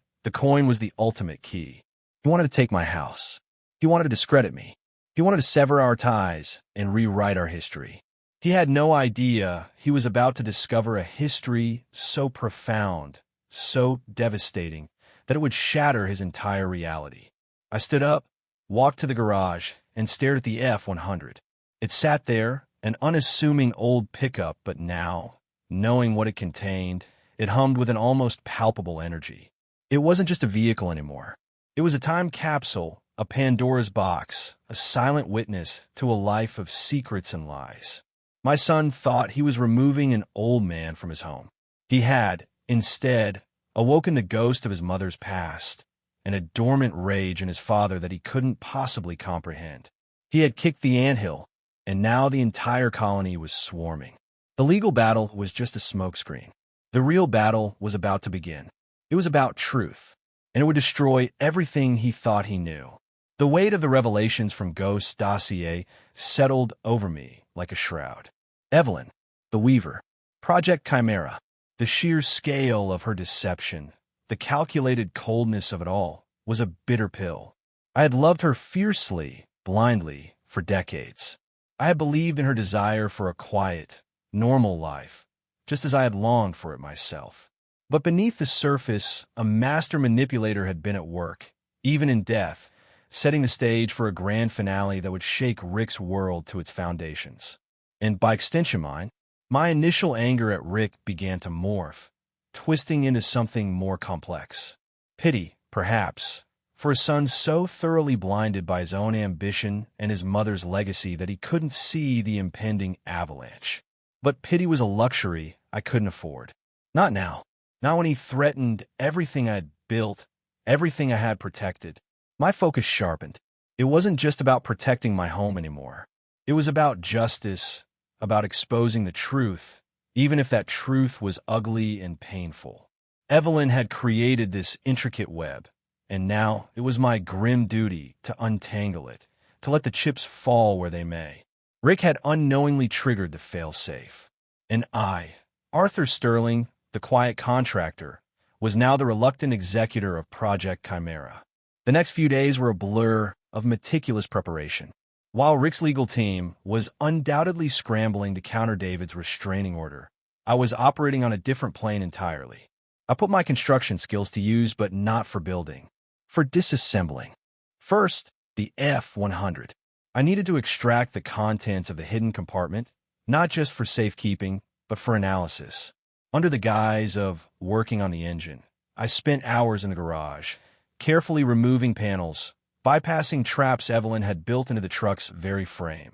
was the ultimate key. He wanted to take my house. He wanted to discredit me. He wanted to sever our ties and rewrite our history. He had no idea he was about to discover a history so profound, so devastating, that it would shatter his entire reality. I stood up, walked to the garage, and stared at the F-100. It sat there, an unassuming old pickup, but now, knowing what it contained, it hummed with an almost palpable energy. It wasn't just a vehicle anymore. It was a time capsule, a Pandora's box, a silent witness to a life of secrets and lies. My son thought he was removing an old man from his home. He had, instead, awoken the ghost of his mother's past, and a dormant rage in his father that he couldn't possibly comprehend. He had kicked the anthill, and now the entire colony was swarming. The legal battle was just a smokescreen. The real battle was about to begin. It was about truth, and it would destroy everything he thought he knew. The weight of the revelations from Ghost's dossier settled over me like a shroud. Evelyn, the Weaver, Project Chimera, the sheer scale of her deception, the calculated coldness of it all, was a bitter pill. I had loved her fiercely, blindly, for decades. I had believed in her desire for a quiet, normal life, just as I had longed for it myself. But beneath the surface, a master manipulator had been at work, even in death, setting the stage for a grand finale that would shake Rick's world to its foundations. And by extension mine, my initial anger at Rick began to morph, twisting into something more complex. Pity, perhaps, for a son so thoroughly blinded by his own ambition and his mother's legacy that he couldn't see the impending avalanche. But pity was a luxury I couldn't afford. Not now. Not when he threatened everything I had built, everything I had protected. My focus sharpened. It wasn't just about protecting my home anymore. It was about justice, about exposing the truth, even if that truth was ugly and painful. Evelyn had created this intricate web, and now it was my grim duty to untangle it, to let the chips fall where they may. Rick had unknowingly triggered the fail-safe. And I, Arthur Sterling, the quiet contractor, was now the reluctant executor of Project Chimera. The next few days were a blur of meticulous preparation. While Rick's legal team was undoubtedly scrambling to counter David's restraining order, I was operating on a different plane entirely. I put my construction skills to use, but not for building, for disassembling. First, the F-100. I needed to extract the contents of the hidden compartment, not just for safekeeping, but for analysis. Under the guise of working on the engine, I spent hours in the garage, carefully removing panels, bypassing traps Evelyn had built into the truck's very frame,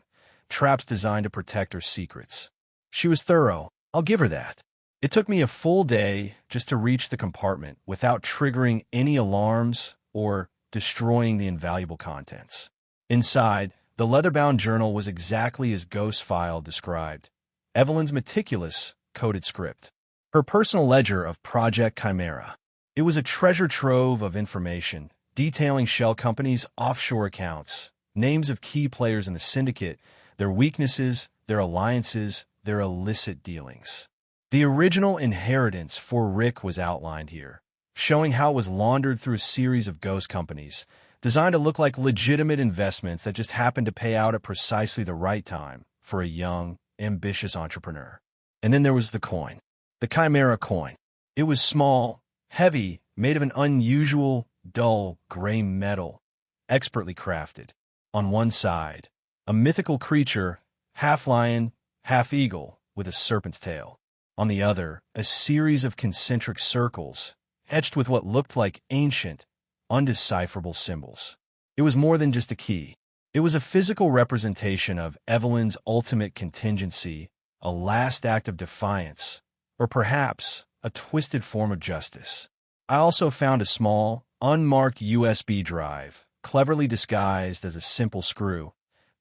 traps designed to protect her secrets. She was thorough, I'll give her that. It took me a full day just to reach the compartment without triggering any alarms or destroying the invaluable contents. Inside, the leather-bound journal was exactly as Ghost's file described. Evelyn's meticulous, coded script. Her personal ledger of Project Chimera. It was a treasure trove of information, detailing shell companies' offshore accounts, names of key players in the syndicate, their weaknesses, their alliances, their illicit dealings. The original inheritance for Rick was outlined here, showing how it was laundered through a series of ghost companies, designed to look like legitimate investments that just happened to pay out at precisely the right time for a young, ambitious entrepreneur. And then there was the coin. The Chimera coin. It was small, heavy, made of an unusual, dull, gray metal, expertly crafted. On one side, a mythical creature, half lion, half eagle, with a serpent's tail. On the other, a series of concentric circles, etched with what looked like ancient, undecipherable symbols. It was more than just a key. It was a physical representation of Evelyn's ultimate contingency, a last act of defiance, or perhaps a twisted form of justice. I also found a small, unmarked USB drive, cleverly disguised as a simple screw,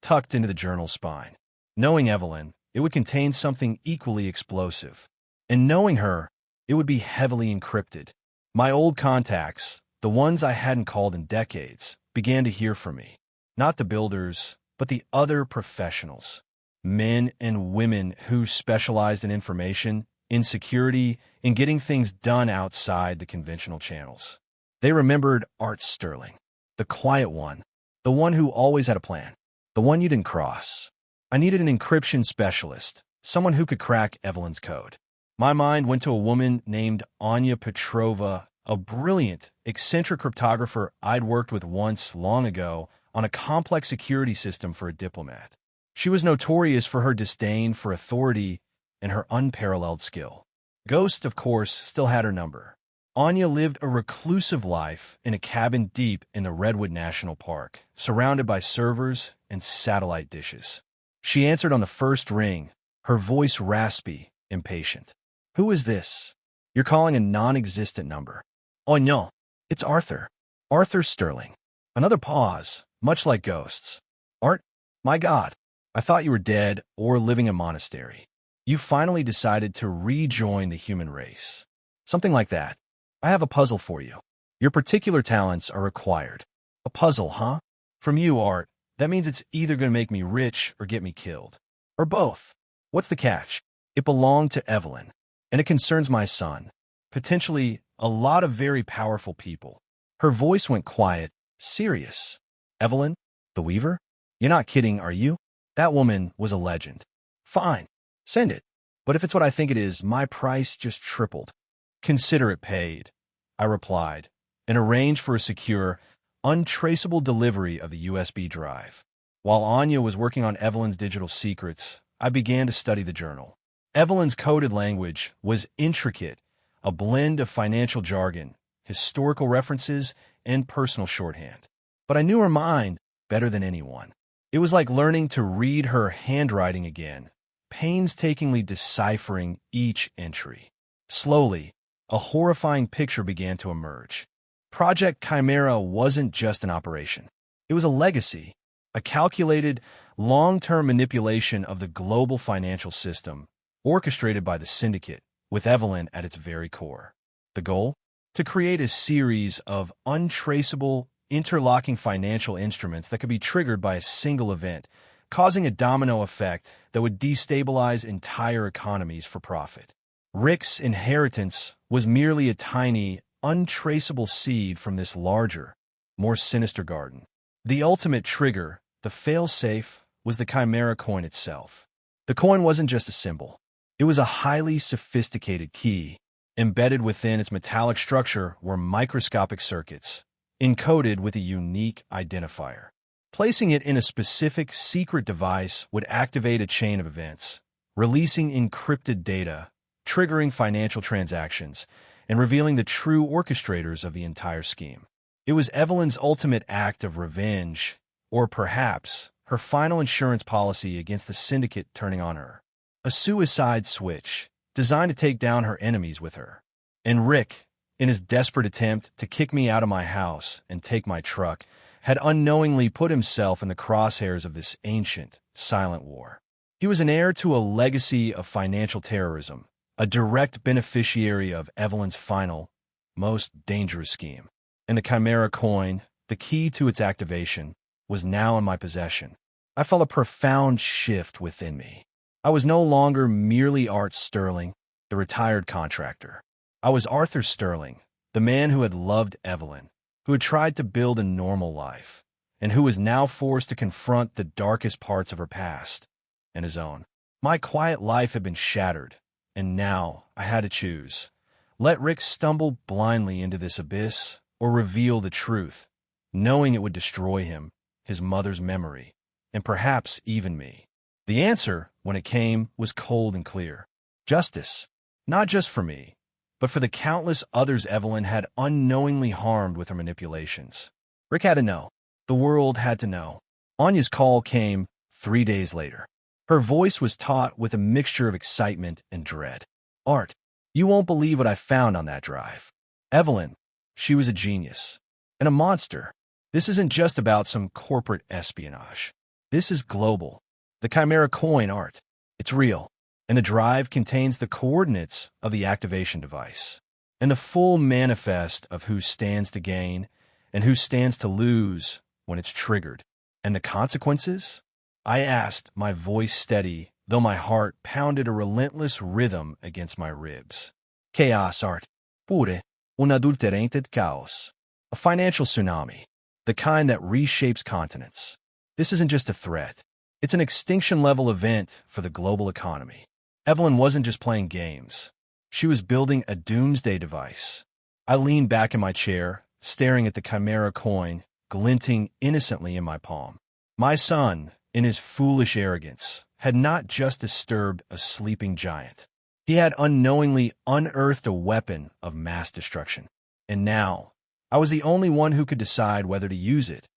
tucked into the journal's spine. Knowing Evelyn, it would contain something equally explosive. And knowing her, it would be heavily encrypted. My old contacts, the ones I hadn't called in decades, began to hear from me. Not the builders, but the other professionals. Men and women who specialized in information, in security, in getting things done outside the conventional channels. They remembered Art Sterling, the quiet one, the one who always had a plan, the one you didn't cross. I needed an encryption specialist, someone who could crack Evelyn's code. My mind went to a woman named Anya Petrova, a brilliant, eccentric cryptographer I'd worked with once long ago on a complex security system for a diplomat. She was notorious for her disdain for authority and her unparalleled skill. Ghost, of course, still had her number. Anya lived a reclusive life in a cabin deep in the Redwood National Park, surrounded by servers and satellite dishes. She answered on the first ring, her voice raspy, impatient. "Who is this? You're calling a non-existent number." "Oh no, it's Arthur. Arthur Sterling." Another pause, much like Ghost's. "Art, my God, I thought you were dead or living in a monastery. You finally decided to rejoin the human race." Something like that. "I have a puzzle for you. Your particular talents are required." "A puzzle, huh? From you, Art, that means it's either going to make me rich or get me killed. Or both. What's the catch? It belonged to Evelyn, and it concerns my son. Potentially a lot of very powerful people. Her voice went quiet, serious. Evelyn? The Weaver? You're not kidding, are you? That woman was a legend. Fine. Send it. But if it's what I think it is, my price just tripled. Consider it paid, I replied, and arranged for a secure, untraceable delivery of the USB drive. While Anya was working on Evelyn's digital secrets, I began to study the journal. Evelyn's coded language was intricate, a blend of financial jargon, historical references, and personal shorthand. But I knew her mind better than anyone. It was like learning to read her handwriting again, painstakingly deciphering each entry. Slowly, a horrifying picture began to emerge. Project Chimera wasn't just an operation. It was a legacy, a calculated, long-term manipulation of the global financial system, orchestrated by the syndicate, with Evelyn at its very core. The goal? To create a series of untraceable, interlocking financial instruments that could be triggered by a single event, causing a domino effect that would destabilize entire economies for profit. Rick's inheritance was merely a tiny, untraceable seed from this larger, more sinister garden. The ultimate trigger, the fail-safe, was the Chimera coin itself. The coin wasn't just a symbol. It was a highly sophisticated key. Embedded within its metallic structure were microscopic circuits, encoded with a unique identifier. Placing it in a specific secret device would activate a chain of events, releasing encrypted data, triggering financial transactions, and revealing the true orchestrators of the entire scheme. It was Evelyn's ultimate act of revenge, or perhaps her final insurance policy against the syndicate turning on her. A suicide switch, designed to take down her enemies with her. And Rick, in his desperate attempt to kick me out of my house and take my truck, had unknowingly put himself in the crosshairs of this ancient, silent war. He was an heir to a legacy of financial terrorism, a direct beneficiary of Evelyn's final, most dangerous scheme. And the Chimera coin, the key to its activation, was now in my possession. I felt a profound shift within me. I was no longer merely Art Sterling, the retired contractor. I was Arthur Sterling, the man who had loved Evelyn, who had tried to build a normal life, and who was now forced to confront the darkest parts of her past and his own. My quiet life had been shattered, and now I had to choose. Let Rick stumble blindly into this abyss, or reveal the truth, knowing it would destroy him, his mother's memory, and perhaps even me. The answer, when it came, was cold and clear. Justice, not just for me, but for the countless others Evelyn had unknowingly harmed with her manipulations. Rick had to know. The world had to know. Anya's call came 3 days later. Her voice was taut with a mixture of excitement and dread. Art, you won't believe what I found on that drive. Evelyn, she was a genius. And a monster. This isn't just about some corporate espionage. This is global. The Chimera coin, Art. It's real. And the drive contains the coordinates of the activation device. And the full manifest of who stands to gain and who stands to lose when it's triggered. And the consequences? I asked, my voice steady, though my heart pounded a relentless rhythm against my ribs. Chaos, Art. Pure, unadulterated chaos. A financial tsunami. The kind that reshapes continents. This isn't just a threat. It's an extinction-level event for the global economy. Evelyn wasn't just playing games. She was building a doomsday device. I leaned back in my chair, staring at the Chimera coin, glinting innocently in my palm. My son, in his foolish arrogance, had not just disturbed a sleeping giant. He had unknowingly unearthed a weapon of mass destruction. And now, I was the only one who could decide whether to use it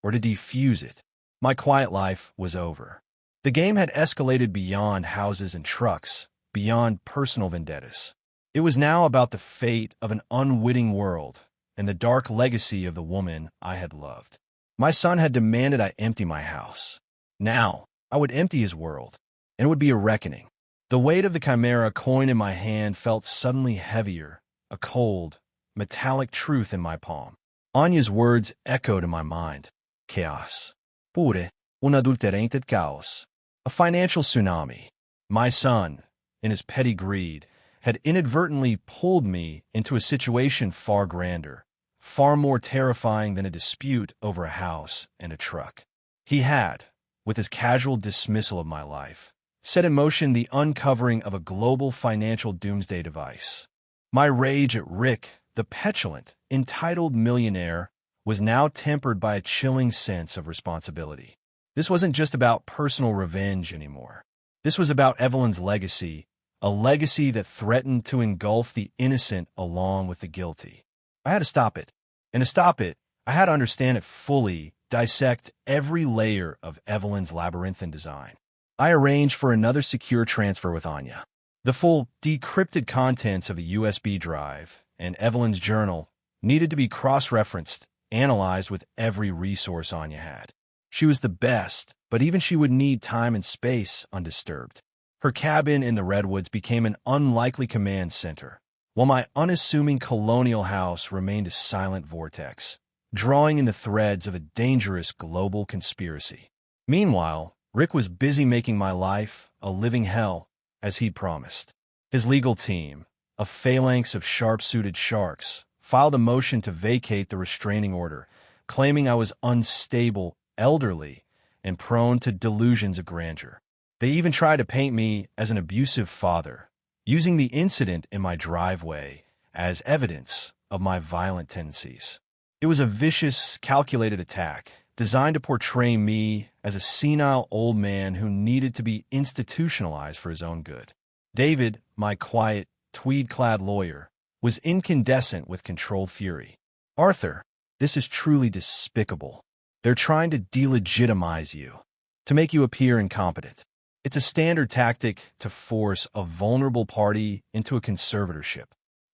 or to defuse it. My quiet life was over. The game had escalated beyond houses and trucks, beyond personal vendettas. It was now about the fate of an unwitting world and the dark legacy of the woman I had loved. My son had demanded I empty my house. Now, I would empty his world, and it would be a reckoning. The weight of the Chimera coin in my hand felt suddenly heavier, a cold, metallic truth in my palm. Anya's words echoed in my mind. chaos. Pure, unadulterated chaos. A financial tsunami. My son, in his petty greed, had inadvertently pulled me into a situation far grander, far more terrifying than a dispute over a house and a truck. He had, with his casual dismissal of my life, set in motion the uncovering of a global financial doomsday device. My rage at Rick, the petulant, entitled millionaire, was now tempered by a chilling sense of responsibility. This wasn't just about personal revenge anymore. This was about Evelyn's legacy, a legacy that threatened to engulf the innocent along with the guilty. I had to stop it. And to stop it, I had to understand it fully, dissect every layer of Evelyn's labyrinthine design. I arranged for another secure transfer with Anya. The full, decrypted contents of a USB drive and Evelyn's journal needed to be cross-referenced, analyzed with every resource Anya had. She was the best, but even she would need time and space undisturbed. Her cabin in the Redwoods became an unlikely command center, while my unassuming colonial house remained a silent vortex, drawing in the threads of a dangerous global conspiracy. Meanwhile, Rick was busy making my life a living hell, as he'd promised. His legal team, a phalanx of sharp-suited sharks, filed a motion to vacate the restraining order, claiming I was unstable, elderly, and prone to delusions of grandeur. They even tried to paint me as an abusive father, using the incident in my driveway as evidence of my violent tendencies. It was a vicious, calculated attack designed to portray me as a senile old man who needed to be institutionalized for his own good. David, my quiet, tweed-clad lawyer, was incandescent with controlled fury. Arthur, this is truly despicable. They're trying to delegitimize you, to make you appear incompetent. It's a standard tactic to force a vulnerable party into a conservatorship.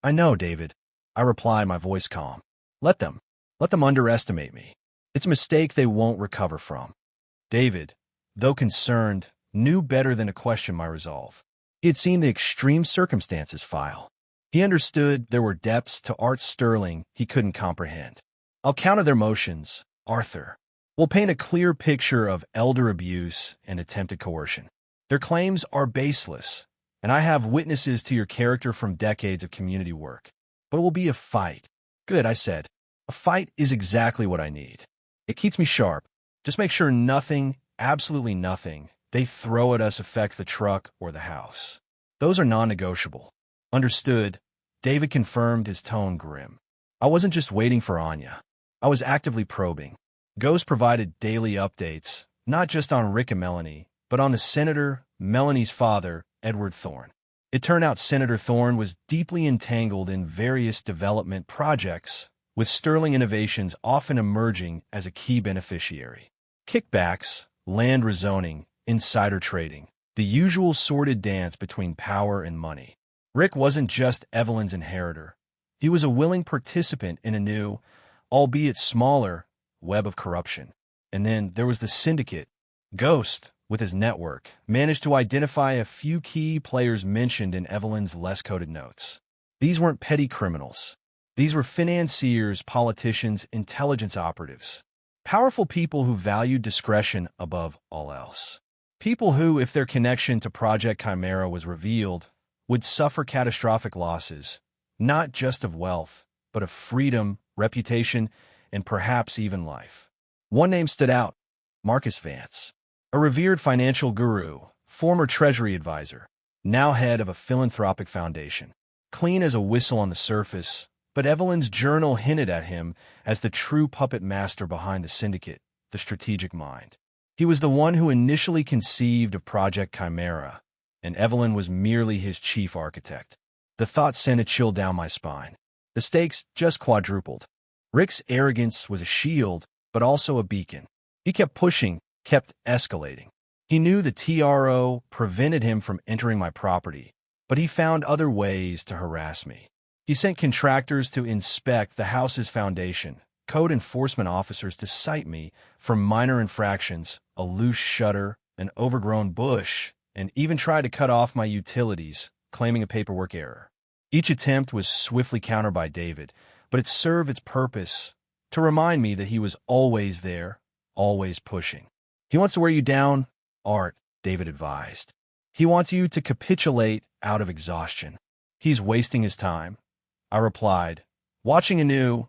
I know, David, I replied, my voice calm. Let them underestimate me. It's a mistake they won't recover from. David, though concerned, knew better than to question my resolve. He had seen the extreme circumstances file. He understood there were depths to Art Sterling he couldn't comprehend. I'll counter their motions, Arthur. We'll paint a clear picture of elder abuse and attempted coercion. Their claims are baseless, and I have witnesses to your character from decades of community work. But it will be a fight. Good, I said. A fight is exactly what I need. It keeps me sharp. Just make sure nothing, absolutely nothing, they throw at us affects the truck or the house. Those are non-negotiable. Understood. David confirmed, his tone grim. I wasn't just waiting for Anya. I was actively probing. Ghost provided daily updates, not just on Rick and Melanie, but on the senator, Melanie's father, Edward Thorne. It turned out Senator Thorne was deeply entangled in various development projects, with Sterling Innovations often emerging as a key beneficiary. Kickbacks, land rezoning, insider trading, the usual sordid dance between power and money. Rick wasn't just Evelyn's inheritor. He was a willing participant in a new, albeit smaller, web of corruption. And then there was the syndicate. Ghost, with his network, managed to identify a few key players mentioned in Evelyn's less-coded notes. These weren't petty criminals. These were financiers, politicians, intelligence operatives. Powerful people who valued discretion above all else. People who, if their connection to Project Chimera was revealed, would suffer catastrophic losses, not just of wealth, but of freedom, reputation, and perhaps even life. One name stood out, Marcus Vance, a revered financial guru, former Treasury advisor, now head of a philanthropic foundation. Clean as a whistle on the surface, but Evelyn's journal hinted at him as the true puppet master behind the syndicate, the strategic mind. He was the one who initially conceived of Project Chimera, and Evelyn was merely his chief architect. The thought sent a chill down my spine. The stakes just quadrupled. Rick's arrogance was a shield, but also a beacon. He kept pushing, kept escalating. He knew the TRO prevented him from entering my property, but he found other ways to harass me. He sent contractors to inspect the house's foundation, code enforcement officers to cite me for minor infractions, a loose shutter, an overgrown bush, and even tried to cut off my utilities, claiming a paperwork error. Each attempt was swiftly countered by David, but it served its purpose to remind me that he was always there, always pushing. He wants to wear you down, Art, David advised. He wants you to capitulate out of exhaustion. He's wasting his time, I replied, watching a new,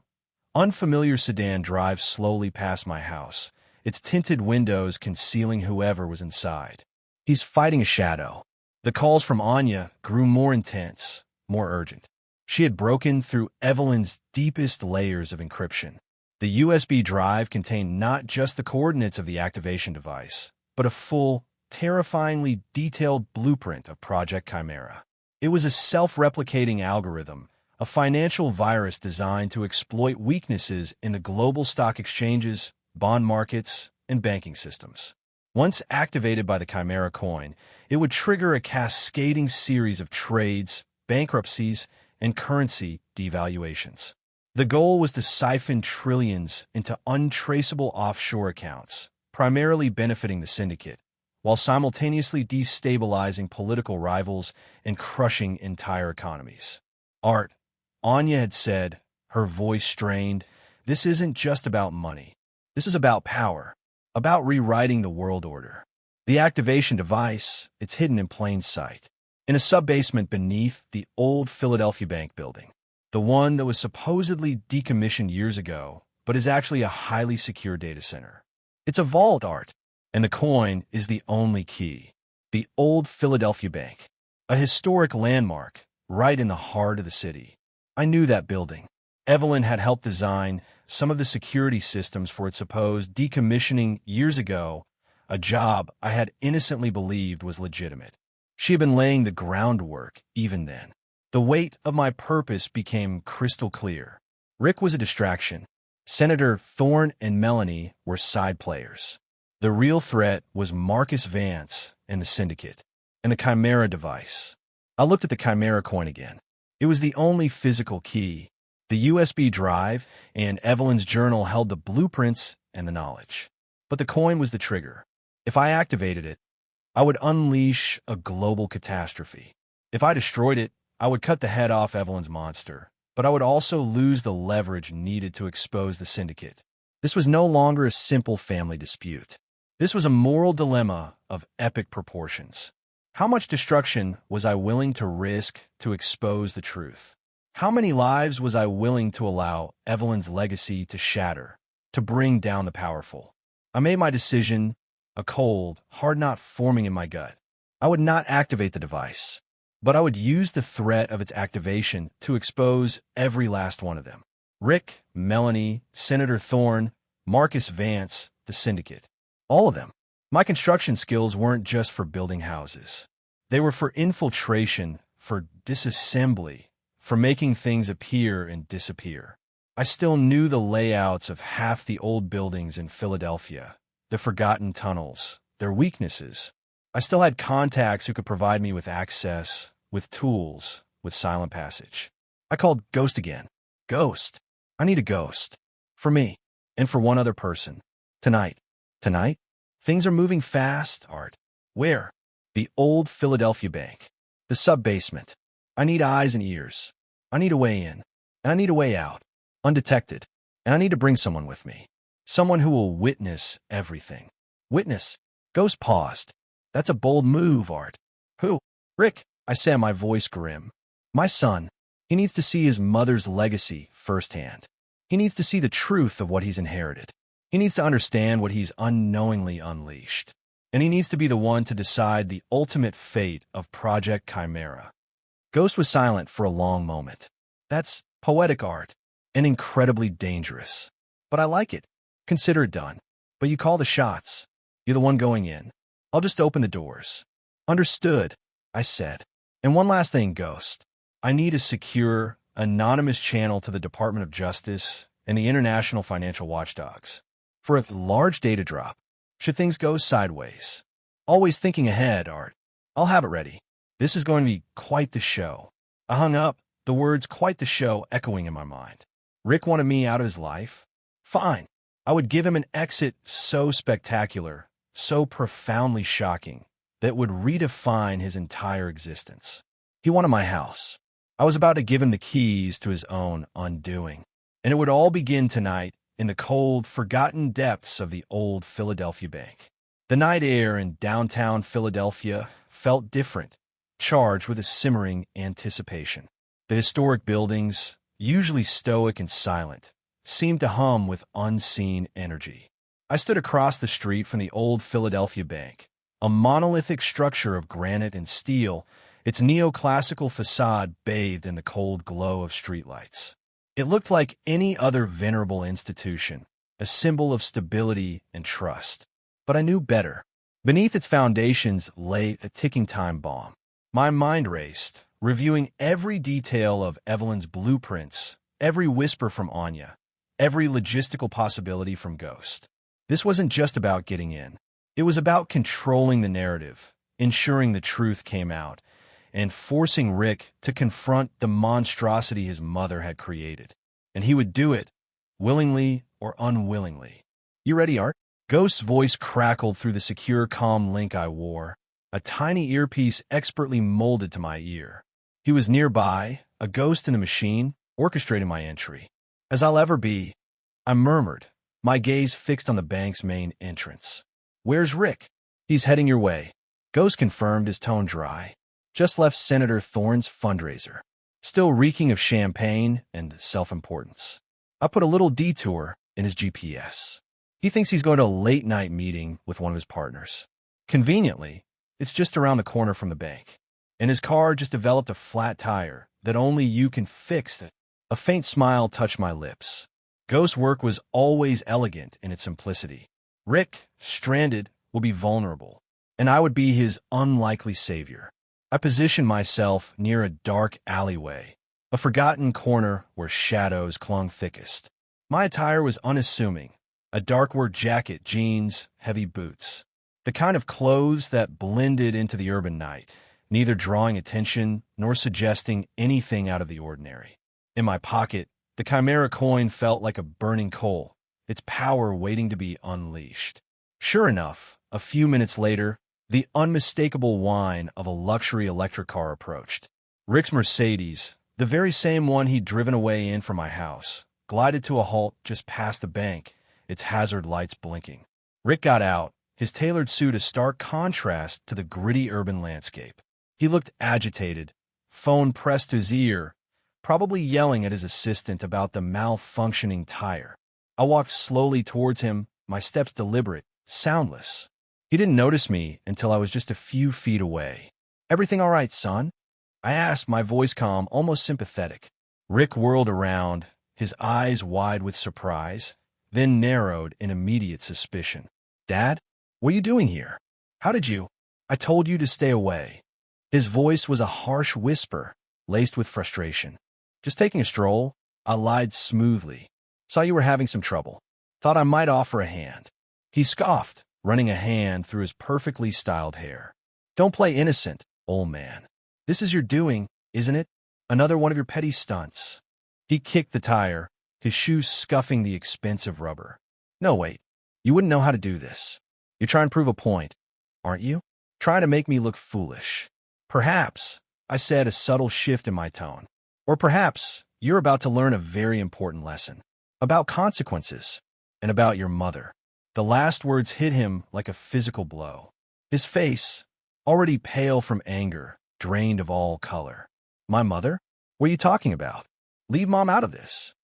unfamiliar sedan drive slowly past my house, its tinted windows concealing whoever was inside. He's fighting a shadow. The calls from Anya grew more intense, more urgent. She had broken through Evelyn's deepest layers of encryption. The USB drive contained not just the coordinates of the activation device, but a full, terrifyingly detailed blueprint of Project Chimera. It was a self-replicating algorithm, a financial virus designed to exploit weaknesses in the global stock exchanges, bond markets, and banking systems. Once activated by the Chimera coin, it would trigger a cascading series of trades, bankruptcies, and currency devaluations. The goal was to siphon trillions into untraceable offshore accounts, primarily benefiting the syndicate, while simultaneously destabilizing political rivals and crushing entire economies. Art, Anya had said, her voice strained, this isn't just about money. This is about power, about rewriting the world order. The activation device, it's hidden in plain sight, in a sub-basement beneath the old Philadelphia Bank building, the one that was supposedly decommissioned years ago, but is actually a highly secure data center. It's a vault, Art, and the coin is the only key. The old Philadelphia Bank, a historic landmark right in the heart of the city. I knew that building. Evelyn had helped design some of the security systems for its supposed decommissioning years ago, a job I had innocently believed was legitimate. She had been laying the groundwork even then. The weight of my purpose became crystal clear. Rick was a distraction. Senator Thorne and Melanie were side players. The real threat was Marcus Vance and the syndicate, and the Chimera device. I looked at the Chimera coin again. It was the only physical key. The USB drive and Evelyn's journal held the blueprints and the knowledge. But the coin was the trigger. If I activated it, I would unleash a global catastrophe. If I destroyed it, I would cut the head off Evelyn's monster, but I would also lose the leverage needed to expose the syndicate. This was no longer a simple family dispute. This was a moral dilemma of epic proportions. How much destruction was I willing to risk to expose the truth? How many lives was I willing to allow Evelyn's legacy to shatter, to bring down the powerful? I made my decision, a cold, hard knot forming in my gut. I would not activate the device, but I would use the threat of its activation to expose every last one of them. Rick, Melanie, Senator Thorne, Marcus Vance, the syndicate. All of them. My construction skills weren't just for building houses. They were for infiltration, for disassembly, for making things appear and disappear. I still knew the layouts of half the old buildings in Philadelphia, the forgotten tunnels, their weaknesses. I still had contacts who could provide me with access, with tools, with silent passage. I called Ghost again. Ghost. I need a ghost. For me. And for one other person. Tonight. Tonight? Things are moving fast, Art. Where? The old Philadelphia Bank. The sub-basement. I need eyes and ears. I need a way in. And I need a way out. Undetected. And I need to bring someone with me. Someone who will witness everything. Witness. Ghost paused. That's a bold move, Art. Who? Rick, I said, my voice grim. My son. He needs to see his mother's legacy firsthand. He needs to see the truth of what he's inherited. He needs to understand what he's unknowingly unleashed. And he needs to be the one to decide the ultimate fate of Project Chimera. Ghost was silent for a long moment. That's poetic, Art, and incredibly dangerous. But I like it. Consider it done. But you call the shots. You're the one going in. I'll just open the doors. Understood, I said. And one last thing, Ghost. I need a secure, anonymous channel to the Department of Justice and the International Financial Watchdogs. For a large data drop, should things go sideways. Always thinking ahead, Art. I'll have it ready. This is going to be quite the show. I hung up, the words quite the show echoing in my mind. Rick wanted me out of his life? Fine. I would give him an exit so spectacular, so profoundly shocking, that would redefine his entire existence. He wanted my house. I was about to give him the keys to his own undoing. And it would all begin tonight in the cold, forgotten depths of the old Philadelphia Bank. The night air in downtown Philadelphia felt different, charged with a simmering anticipation. The historic buildings, usually stoic and silent, seemed to hum with unseen energy. I stood across the street from the old Philadelphia Bank, a monolithic structure of granite and steel, its neoclassical facade bathed in the cold glow of streetlights. It looked like any other venerable institution, a symbol of stability and trust. But I knew better. Beneath its foundations lay a ticking time bomb. My mind raced, reviewing every detail of Evelyn's blueprints, every whisper from Anya, every logistical possibility from Ghost. This wasn't just about getting in. It was about controlling the narrative, ensuring the truth came out, and forcing Rick to confront the monstrosity his mother had created. And he would do it, willingly or unwillingly. "You ready, Art?" Ghost's voice crackled through the secure comm link I wore, a tiny earpiece expertly molded to my ear. He was nearby, a ghost in the machine, orchestrating my entry. "As I'll ever be," I murmured, my gaze fixed on the bank's main entrance. "Where's Rick?" "He's heading your way." Ghost confirmed, his tone dry. "Just left Senator Thorne's fundraiser. Still reeking of champagne and self-importance." I put a little detour in his GPS. He thinks he's going to a late-night meeting with one of his partners. Conveniently, it's just around the corner from the bank. And his car just developed a flat tire that only you can fix it. A faint smile touched my lips. Ghost's work was always elegant in its simplicity. Rick, stranded, will be vulnerable, and I would be his unlikely savior. I positioned myself near a dark alleyway, a forgotten corner where shadows clung thickest. My attire was unassuming. A dark work jacket, jeans, heavy boots. The kind of clothes that blended into the urban night, neither drawing attention nor suggesting anything out of the ordinary. In my pocket, the Chimera coin felt like a burning coal, its power waiting to be unleashed. Sure enough, a few minutes later, the unmistakable whine of a luxury electric car approached. Rick's Mercedes, the very same one he'd driven away in from my house, glided to a halt just past the bank, its hazard lights blinking. Rick got out, his tailored suit a stark contrast to the gritty urban landscape. He looked agitated, phone pressed to his ear, probably yelling at his assistant about the malfunctioning tire. I walked slowly towards him, my steps deliberate, soundless. He didn't notice me until I was just a few feet away. "Everything all right, son?" I asked, my voice calm, almost sympathetic. Rick whirled around, his eyes wide with surprise, then narrowed in immediate suspicion. "Dad, what are you doing here? How did you—" "I told you to stay away." His voice was a harsh whisper, laced with frustration. "Just taking a stroll," I lied smoothly. "Saw you were having some trouble. Thought I might offer a hand." He scoffed, running a hand through his perfectly styled hair. "Don't play innocent, old man. This is your doing, isn't it? Another one of your petty stunts." He kicked the tire, his shoes scuffing the expensive rubber. "No, wait. You wouldn't know how to do this. You're trying to prove a point, aren't you? Trying to make me look foolish." "Perhaps," I said, a subtle shift in my tone. "Or perhaps you're about to learn a very important lesson. About consequences. And about your mother." The last words hit him like a physical blow. His face, already pale from anger, drained of all color. "My mother? What are you talking about? Leave Mom out of this."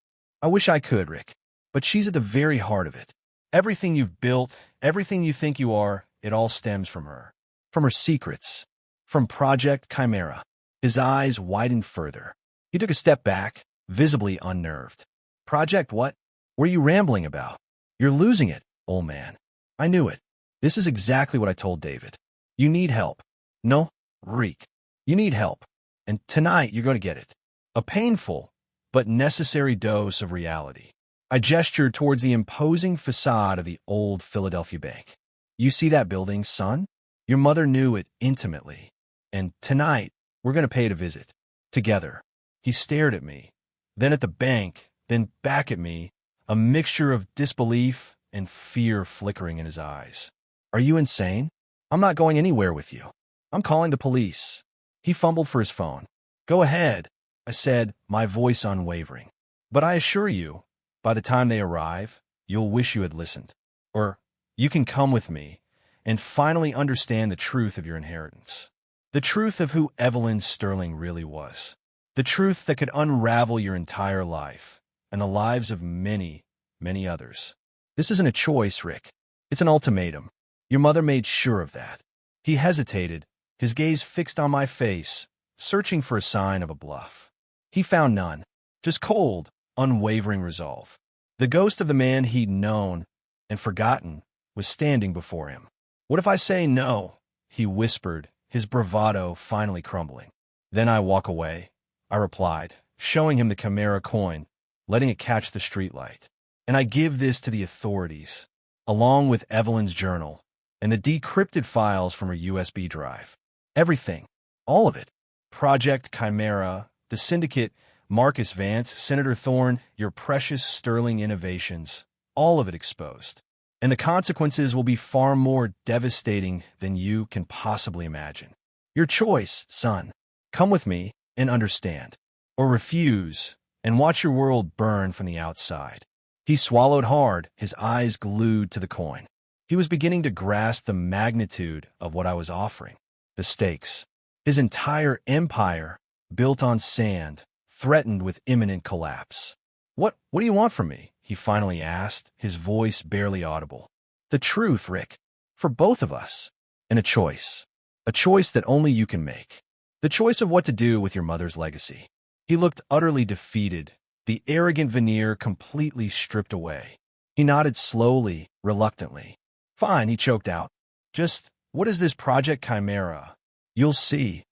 "I wish I could, Rick. But she's at the very heart of it. Everything you've built, everything you think you are, it all stems from her. From her secrets. From Project Chimera." His eyes widened further. He took a step back, visibly unnerved. "Project what? What are you rambling about? You're losing it, old man." I knew it. This is exactly what I told David. You need help. No, Rick. You need help. And tonight you're going to get it. A painful, but necessary dose of reality. I gestured towards the imposing facade of the old Philadelphia Bank. "You see that building, son? Your mother knew it intimately. And tonight, we're going to pay it a visit. Together." He stared at me, then at the bank, then back at me, a mixture of disbelief and fear flickering in his eyes. "Are you insane? I'm not going anywhere with you. I'm calling the police." He fumbled for his phone. "Go ahead," I said, my voice unwavering. "But I assure you, by the time they arrive, you'll wish you had listened. Or, you can come with me and finally understand the truth of your inheritance. The truth of who Evelyn Sterling really was. The truth that could unravel your entire life and the lives of many, many others. This isn't a choice, Rick. It's an ultimatum. Your mother made sure of that. He hesitated, his gaze fixed on my face, searching for a sign of a bluff. He found none, just cold, unwavering resolve. The ghost of the man he'd known and forgotten was standing before him. "What if I say no?" he whispered, his bravado finally crumbling. "Then I walk away," I replied, showing him the Chimera coin, letting it catch the streetlight. "And I give this to the authorities, along with Evelyn's journal and the decrypted files from her USB drive. Everything, all of it. Project Chimera, the syndicate, Marcus Vance, Senator Thorne, your precious Sterling innovations, all of it exposed. And the consequences will be far more devastating than you can possibly imagine. Your choice, son. Come with me and understand. Or refuse and watch your world burn from the outside." He swallowed hard, his eyes glued to the coin. He was beginning to grasp the magnitude of what I was offering. The stakes. His entire empire, built on sand, threatened with imminent collapse. What do you want from me?" he finally asked, his voice barely audible. "The truth, Rick. For both of us. And a choice. A choice that only you can make. The choice of what to do with your mother's legacy." He looked utterly defeated, the arrogant veneer completely stripped away. He nodded slowly, reluctantly. "Fine," he choked out. "Just, what is this Project Chimera?" "You'll see,"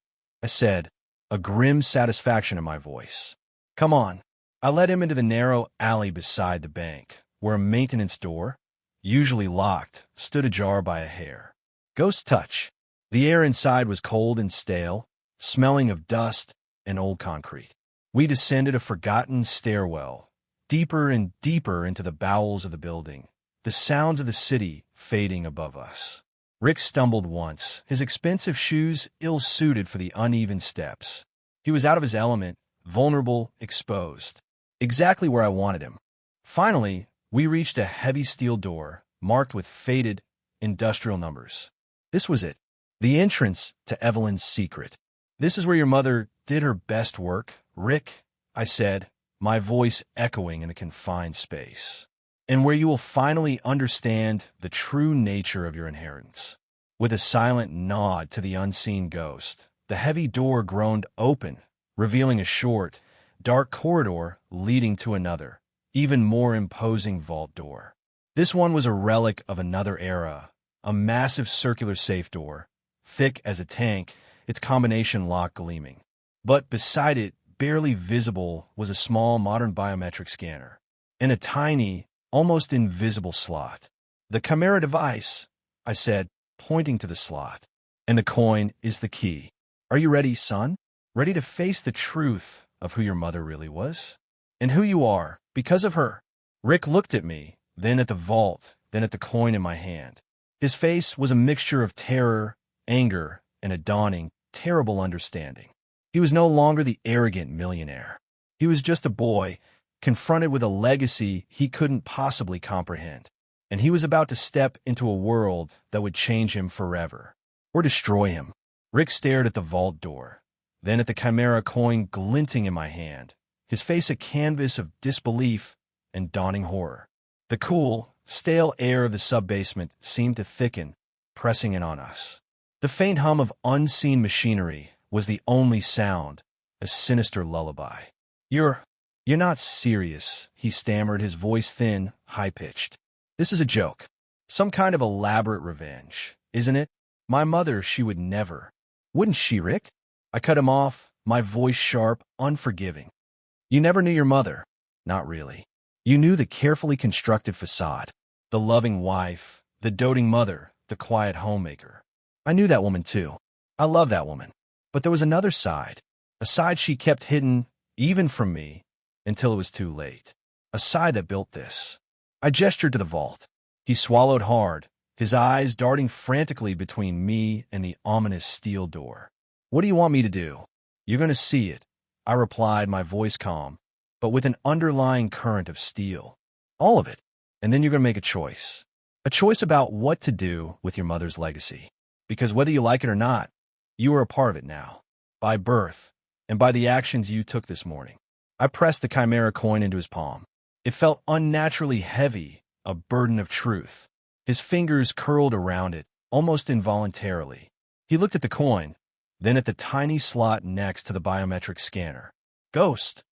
I said, a grim satisfaction in my voice. "Come on." I led him into the narrow alley beside the bank, where a maintenance door, usually locked, stood ajar by a hair. Ghost touch. The air inside was cold and stale, smelling of dust and old concrete. We descended a forgotten stairwell, deeper and deeper into the bowels of the building, the sounds of the city fading above us. Rick stumbled once, his expensive shoes ill-suited for the uneven steps. He was out of his element, vulnerable, exposed. Exactly where I wanted him. Finally, we reached a heavy steel door, marked with faded, industrial numbers. This was it, the entrance to Evelyn's secret. "This is where your mother did her best work, Rick," I said, my voice echoing in the confined space. "And where you will finally understand the true nature of your inheritance." With a silent nod to the unseen ghost, the heavy door groaned open, revealing a short, dark corridor leading to another, even more imposing vault door. This one was a relic of another era, a massive circular safe door, thick as a tank, its combination lock gleaming. But beside it, barely visible, was a small modern biometric scanner, and a tiny, almost invisible slot. "The Chimera device," I said, pointing to the slot. "And the coin is the key. Are you ready, son? Ready to face the truth of who your mother really was? And who you are, because of her?" Rick looked at me, then at the vault, then at the coin in my hand. His face was a mixture of terror, anger, and a dawning, terrible understanding. He was no longer the arrogant millionaire. He was just a boy, confronted with a legacy he couldn't possibly comprehend. And he was about to step into a world that would change him forever, or destroy him. Rick stared at the vault door, then at the Chimera coin glinting in my hand, his face a canvas of disbelief and dawning horror. The cool, stale air of the sub-basement seemed to thicken, pressing in on us. The faint hum of unseen machinery was the only sound, a sinister lullaby. You're not serious," he stammered, his voice thin, high-pitched. "This is a joke. Some kind of elaborate revenge, isn't it? My mother, she would never. Wouldn't she, Rick?" I cut him off, my voice sharp, unforgiving. "You never knew your mother." "Not really. You knew the carefully constructed facade, the loving wife, the doting mother, the quiet homemaker. I knew that woman too. I love that woman. But there was another side, a side she kept hidden, even from me, until it was too late. A side that built this." I gestured to the vault. He swallowed hard, his eyes darting frantically between me and the ominous steel door. "What do you want me to do?" "You're going to see it," I replied, my voice calm, but with an underlying current of steel. "All of it." And then you're going to make a choice. A choice about what to do with your mother's legacy. Because whether you like it or not, you are a part of it now. By birth, and by the actions you took this morning. I pressed the Chimera coin into his palm. It felt unnaturally heavy, a burden of truth. His fingers curled around it, almost involuntarily. He looked at the coin, then at the tiny slot next to the biometric scanner. Ghost,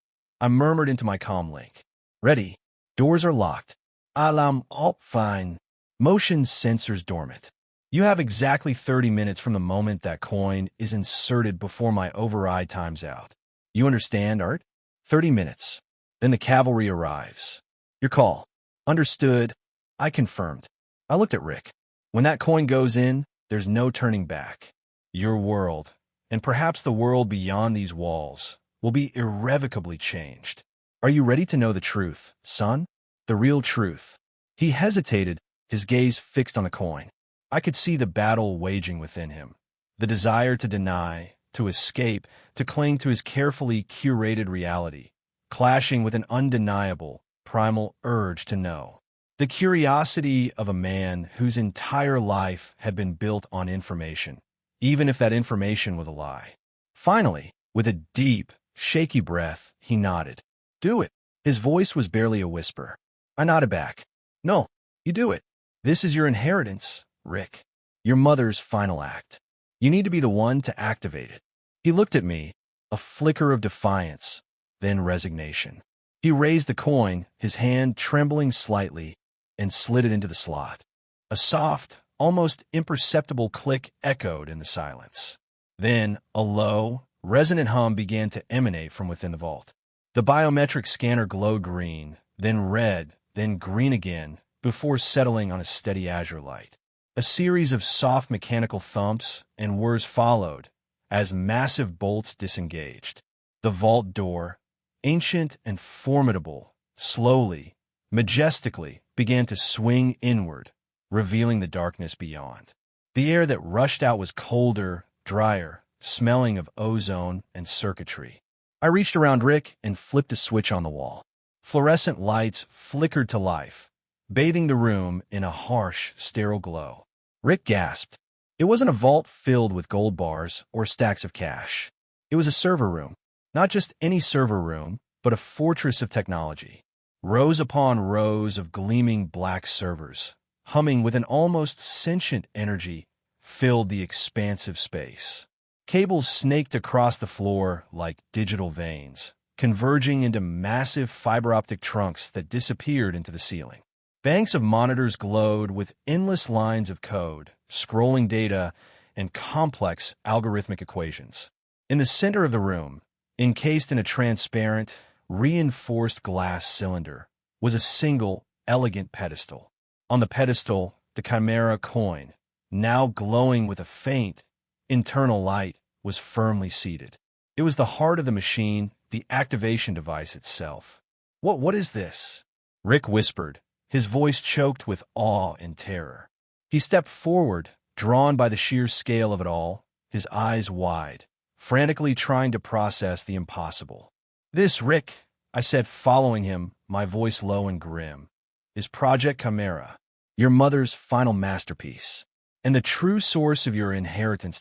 I murmured into my comm link. Ready. Doors are locked. Alarm all fine. Motion sensors dormant. You have exactly 30 minutes from the moment that coin is inserted before my override times out. You understand, Art? 30 minutes. Then the cavalry arrives. Your call. Understood. I confirmed. I looked at Rick. When that coin goes in, there's no turning back. Your world, and perhaps the world beyond these walls, will be irrevocably changed. Are you ready to know the truth, son? The real truth. He hesitated, his gaze fixed on the coin. I could see the battle waging within him. The desire to deny, to escape, to cling to his carefully curated reality, clashing with an undeniable, primal urge to know. The curiosity of a man whose entire life had been built on information, even if that information was a lie. Finally, with a deep, shaky breath, he nodded. Do it. His voice was barely a whisper. I nodded back. No, you do it. This is your inheritance, Rick. Your mother's final act. You need to be the one to activate it. He looked at me, a flicker of defiance, then resignation. He raised the coin, his hand trembling slightly, and slid it into the slot. A soft, almost imperceptible click echoed in the silence. Then, a low, resonant hum began to emanate from within the vault. The biometric scanner glowed green, then red, then green again, before settling on a steady azure light. A series of soft mechanical thumps and whirs followed as massive bolts disengaged. The vault door, ancient and formidable, slowly, majestically, began to swing inward, revealing the darkness beyond. The air that rushed out was colder, drier, smelling of ozone and circuitry. I reached around Rick and flipped a switch on the wall. Fluorescent lights flickered to life, bathing the room in a harsh, sterile glow. Rick gasped. It wasn't a vault filled with gold bars or stacks of cash. It was a server room. Not just any server room, but a fortress of technology. Rows upon rows of gleaming black servers, humming with an almost sentient energy, filled the expansive space. Cables snaked across the floor like digital veins, converging into massive fiber-optic trunks that disappeared into the ceiling. Banks of monitors glowed with endless lines of code, scrolling data, and complex algorithmic equations. In the center of the room, encased in a transparent, reinforced glass cylinder, was a single, elegant pedestal. On the pedestal, the Chimera coin, now glowing with a faint, internal light, was firmly seated. It was the heart of the machine, the activation device itself. What is this? Rick whispered, his voice choked with awe and terror. He stepped forward, drawn by the sheer scale of it all, his eyes wide, frantically trying to process the impossible. This, Rick, I said, following him, my voice low and grim, is Project Chimera, your mother's final masterpiece, and the true source of your inheritance.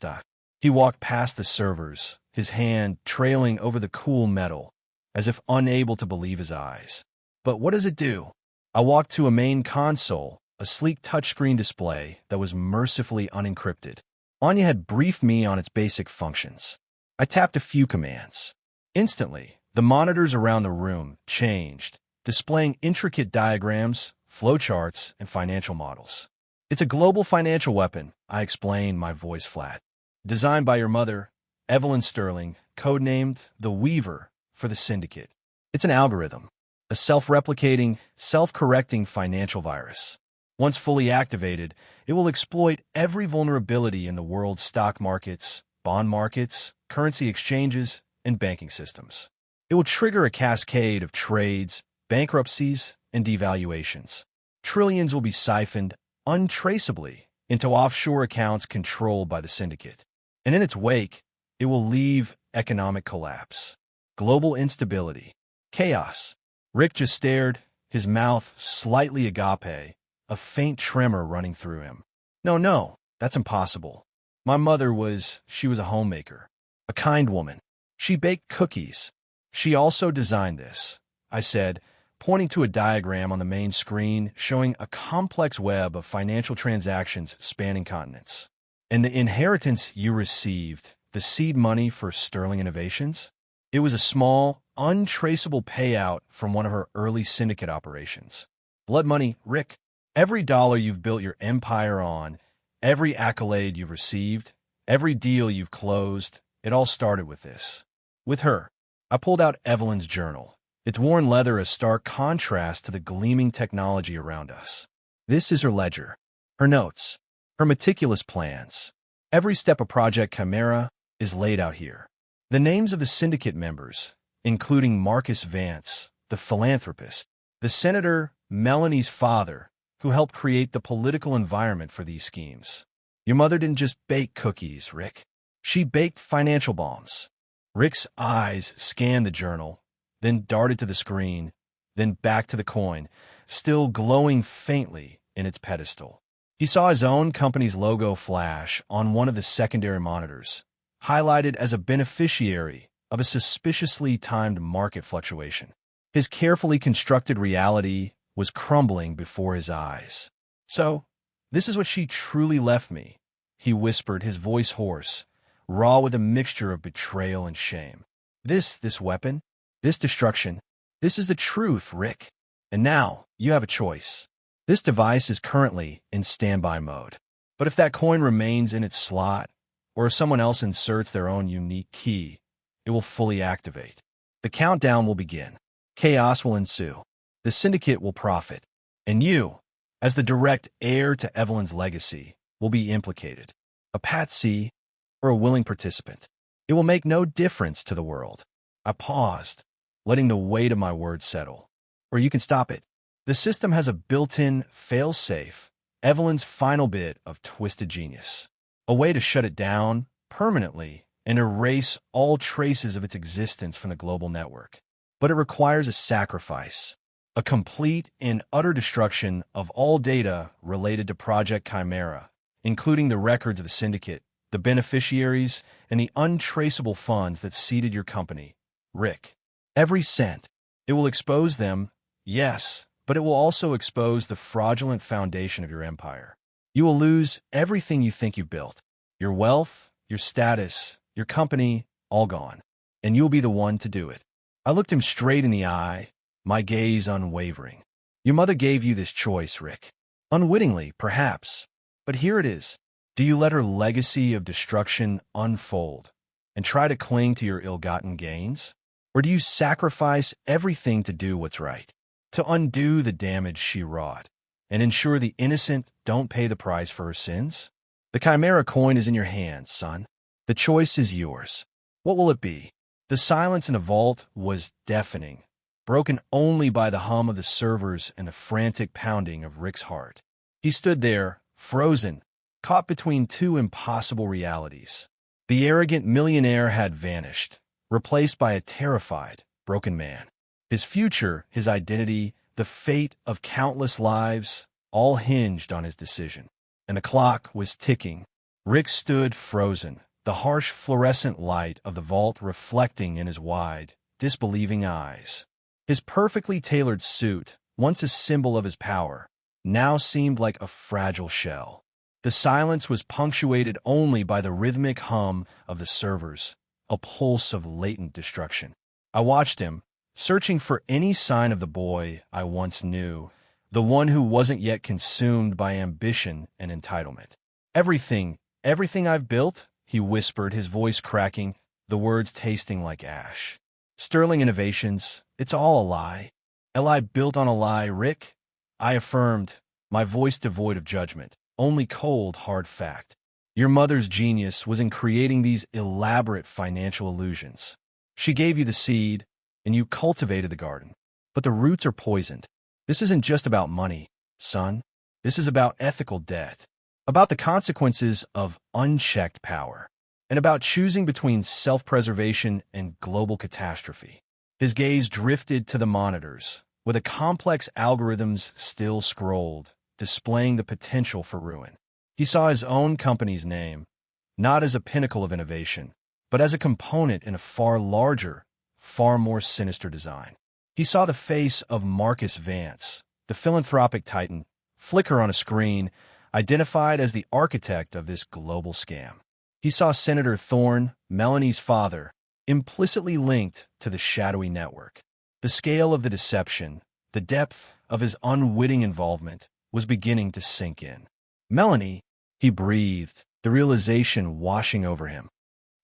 He walked past the servers, his hand trailing over the cool metal, as if unable to believe his eyes. But what does it do? I walked to a main console, a sleek touchscreen display that was mercifully unencrypted. Anya had briefed me on its basic functions. I tapped a few commands. Instantly, the monitors around the room changed, displaying intricate diagrams, flowcharts, and financial models. It's a global financial weapon, I explained, my voice flat. Designed by your mother, Evelyn Sterling, codenamed the Weaver for the Syndicate. It's an algorithm, a self-replicating, self-correcting financial virus. Once fully activated, it will exploit every vulnerability in the world's stock markets, bond markets, currency exchanges, and banking systems. It will trigger a cascade of trades, bankruptcies, and devaluations. Trillions will be siphoned untraceably into offshore accounts controlled by the Syndicate. And in its wake, it will leave economic collapse, global instability, chaos. Rick just stared, his mouth slightly agape, a faint tremor running through him. No, no, that's impossible. My mother she was a homemaker, a kind woman. She baked cookies. She also designed this, I said, pointing to a diagram on the main screen showing a complex web of financial transactions spanning continents. And the inheritance you received, the seed money for Sterling Innovations? It was a small, untraceable payout from one of her early syndicate operations. Blood money, Rick. Every dollar you've built your empire on, every accolade you've received, every deal you've closed, it all started with this. With her. I pulled out Evelyn's journal. Its worn leather a stark contrast to the gleaming technology around us. This is her ledger, her notes, her meticulous plans. Every step of Project Chimera is laid out here. The names of the syndicate members, including Marcus Vance, the philanthropist, the Senator Melanie's father, who helped create the political environment for these schemes. Your mother didn't just bake cookies, Rick. She baked financial bombs. Rick's eyes scanned the journal, then darted to the screen, then back to the coin, still glowing faintly in its pedestal. He saw his own company's logo flash on one of the secondary monitors, highlighted as a beneficiary of a suspiciously timed market fluctuation. His carefully constructed reality was crumbling before his eyes. So, this is what she truly left me, he whispered, his voice hoarse, raw with a mixture of betrayal and shame. This weapon, this destruction, this is the truth, Rick. And now, you have a choice. This device is currently in standby mode. But if that coin remains in its slot, or if someone else inserts their own unique key, it will fully activate. The countdown will begin. Chaos will ensue. The syndicate will profit. And you, as the direct heir to Evelyn's legacy, will be implicated. A patsy or a willing participant. It will make no difference to the world. I paused, letting the weight of my words settle. Or you can stop it. The system has a built-in fail-safe, Evelyn's final bit of twisted genius. A way to shut it down permanently and erase all traces of its existence from the global network. But it requires a sacrifice, a complete and utter destruction of all data related to Project Chimera, including the records of the syndicate, the beneficiaries, and the untraceable funds that seeded your company, Rick. Every cent. It will expose them, yes, but it will also expose the fraudulent foundation of your empire. You will lose everything you think you built. Your wealth, your status, your company, all gone. And you'll be the one to do it. I looked him straight in the eye, my gaze unwavering. Your mother gave you this choice, Rick. Unwittingly, perhaps. But here it is. Do you let her legacy of destruction unfold and try to cling to your ill-gotten gains? Or do you sacrifice everything to do what's right, to undo the damage she wrought, and ensure the innocent don't pay the price for her sins? The Chimera coin is in your hands, son. The choice is yours. What will it be? The silence in the vault was deafening, broken only by the hum of the servers and the frantic pounding of Rick's heart. He stood there, frozen, caught between two impossible realities. The arrogant millionaire had vanished, replaced by a terrified, broken man. His future, his identity, the fate of countless lives, all hinged on his decision. And the clock was ticking. Rick stood frozen, the harsh fluorescent light of the vault reflecting in his wide, disbelieving eyes. His perfectly tailored suit, once a symbol of his power, now seemed like a fragile shell. The silence was punctuated only by the rhythmic hum of the servers, a pulse of latent destruction. I watched him, searching for any sign of the boy I once knew, the one who wasn't yet consumed by ambition and entitlement. Everything I've built, he whispered, his voice cracking, the words tasting like ash. Sterling Innovations, it's all a lie. A lie built on a lie, Rick, I affirmed, my voice devoid of judgment, only cold, hard fact. Your mother's genius was in creating these elaborate financial illusions. She gave you the seed, and you cultivated the garden. But the roots are poisoned. This isn't just about money, son. This is about ethical debt, about the consequences of unchecked power, and about choosing between self-preservation and global catastrophe. His gaze drifted to the monitors, with a complex algorithms still scrolled, displaying the potential for ruin. He saw his own company's name, not as a pinnacle of innovation, but as a component in a far larger, far more sinister design. He saw the face of Marcus Vance, the philanthropic titan, flicker on a screen, identified as the architect of this global scam. He saw Senator Thorne, Melanie's father, implicitly linked to the shadowy network. The scale of the deception, the depth of his unwitting involvement, was beginning to sink in. Melanie, he breathed, the realization washing over him.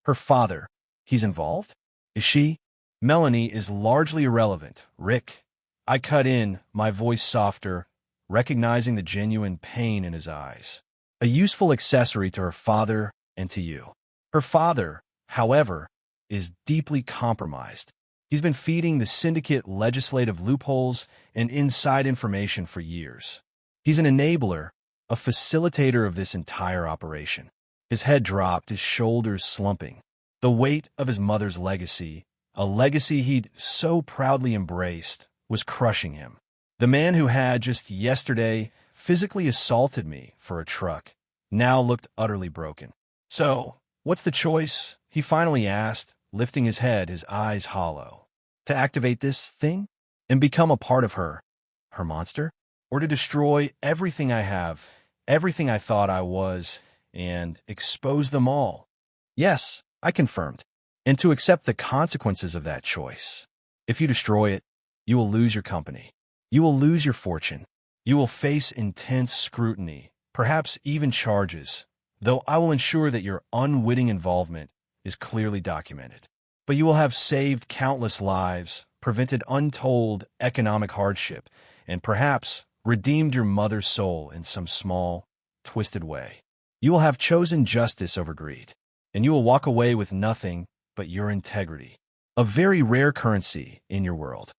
Her father, he's involved? Is she? Melanie is largely irrelevant, Rick. I cut in, my voice softer, recognizing the genuine pain in his eyes. A useful accessory to her father and to you. Her father, however, is deeply compromised. He's been feeding the syndicate legislative loopholes and inside information for years. He's an enabler, a facilitator of this entire operation. His head dropped, his shoulders slumping. The weight of his mother's legacy, a legacy he'd so proudly embraced, was crushing him. The man who had just yesterday physically assaulted me for a truck now looked utterly broken. So, what's the choice? He finally asked, lifting his head, his eyes hollow. To activate this thing? And become a part of her monster? Or to destroy everything I have, everything I thought I was, and expose them all? Yes, I confirmed. And to accept the consequences of that choice. If you destroy it, you will lose your company. You will lose your fortune. You will face intense scrutiny, perhaps even charges, though I will ensure that your unwitting involvement is clearly documented. But you will have saved countless lives, prevented untold economic hardship, and perhaps redeemed your mother's soul in some small, twisted way. You will have chosen justice over greed, and you will walk away with nothing but your integrity, a very rare currency in your world.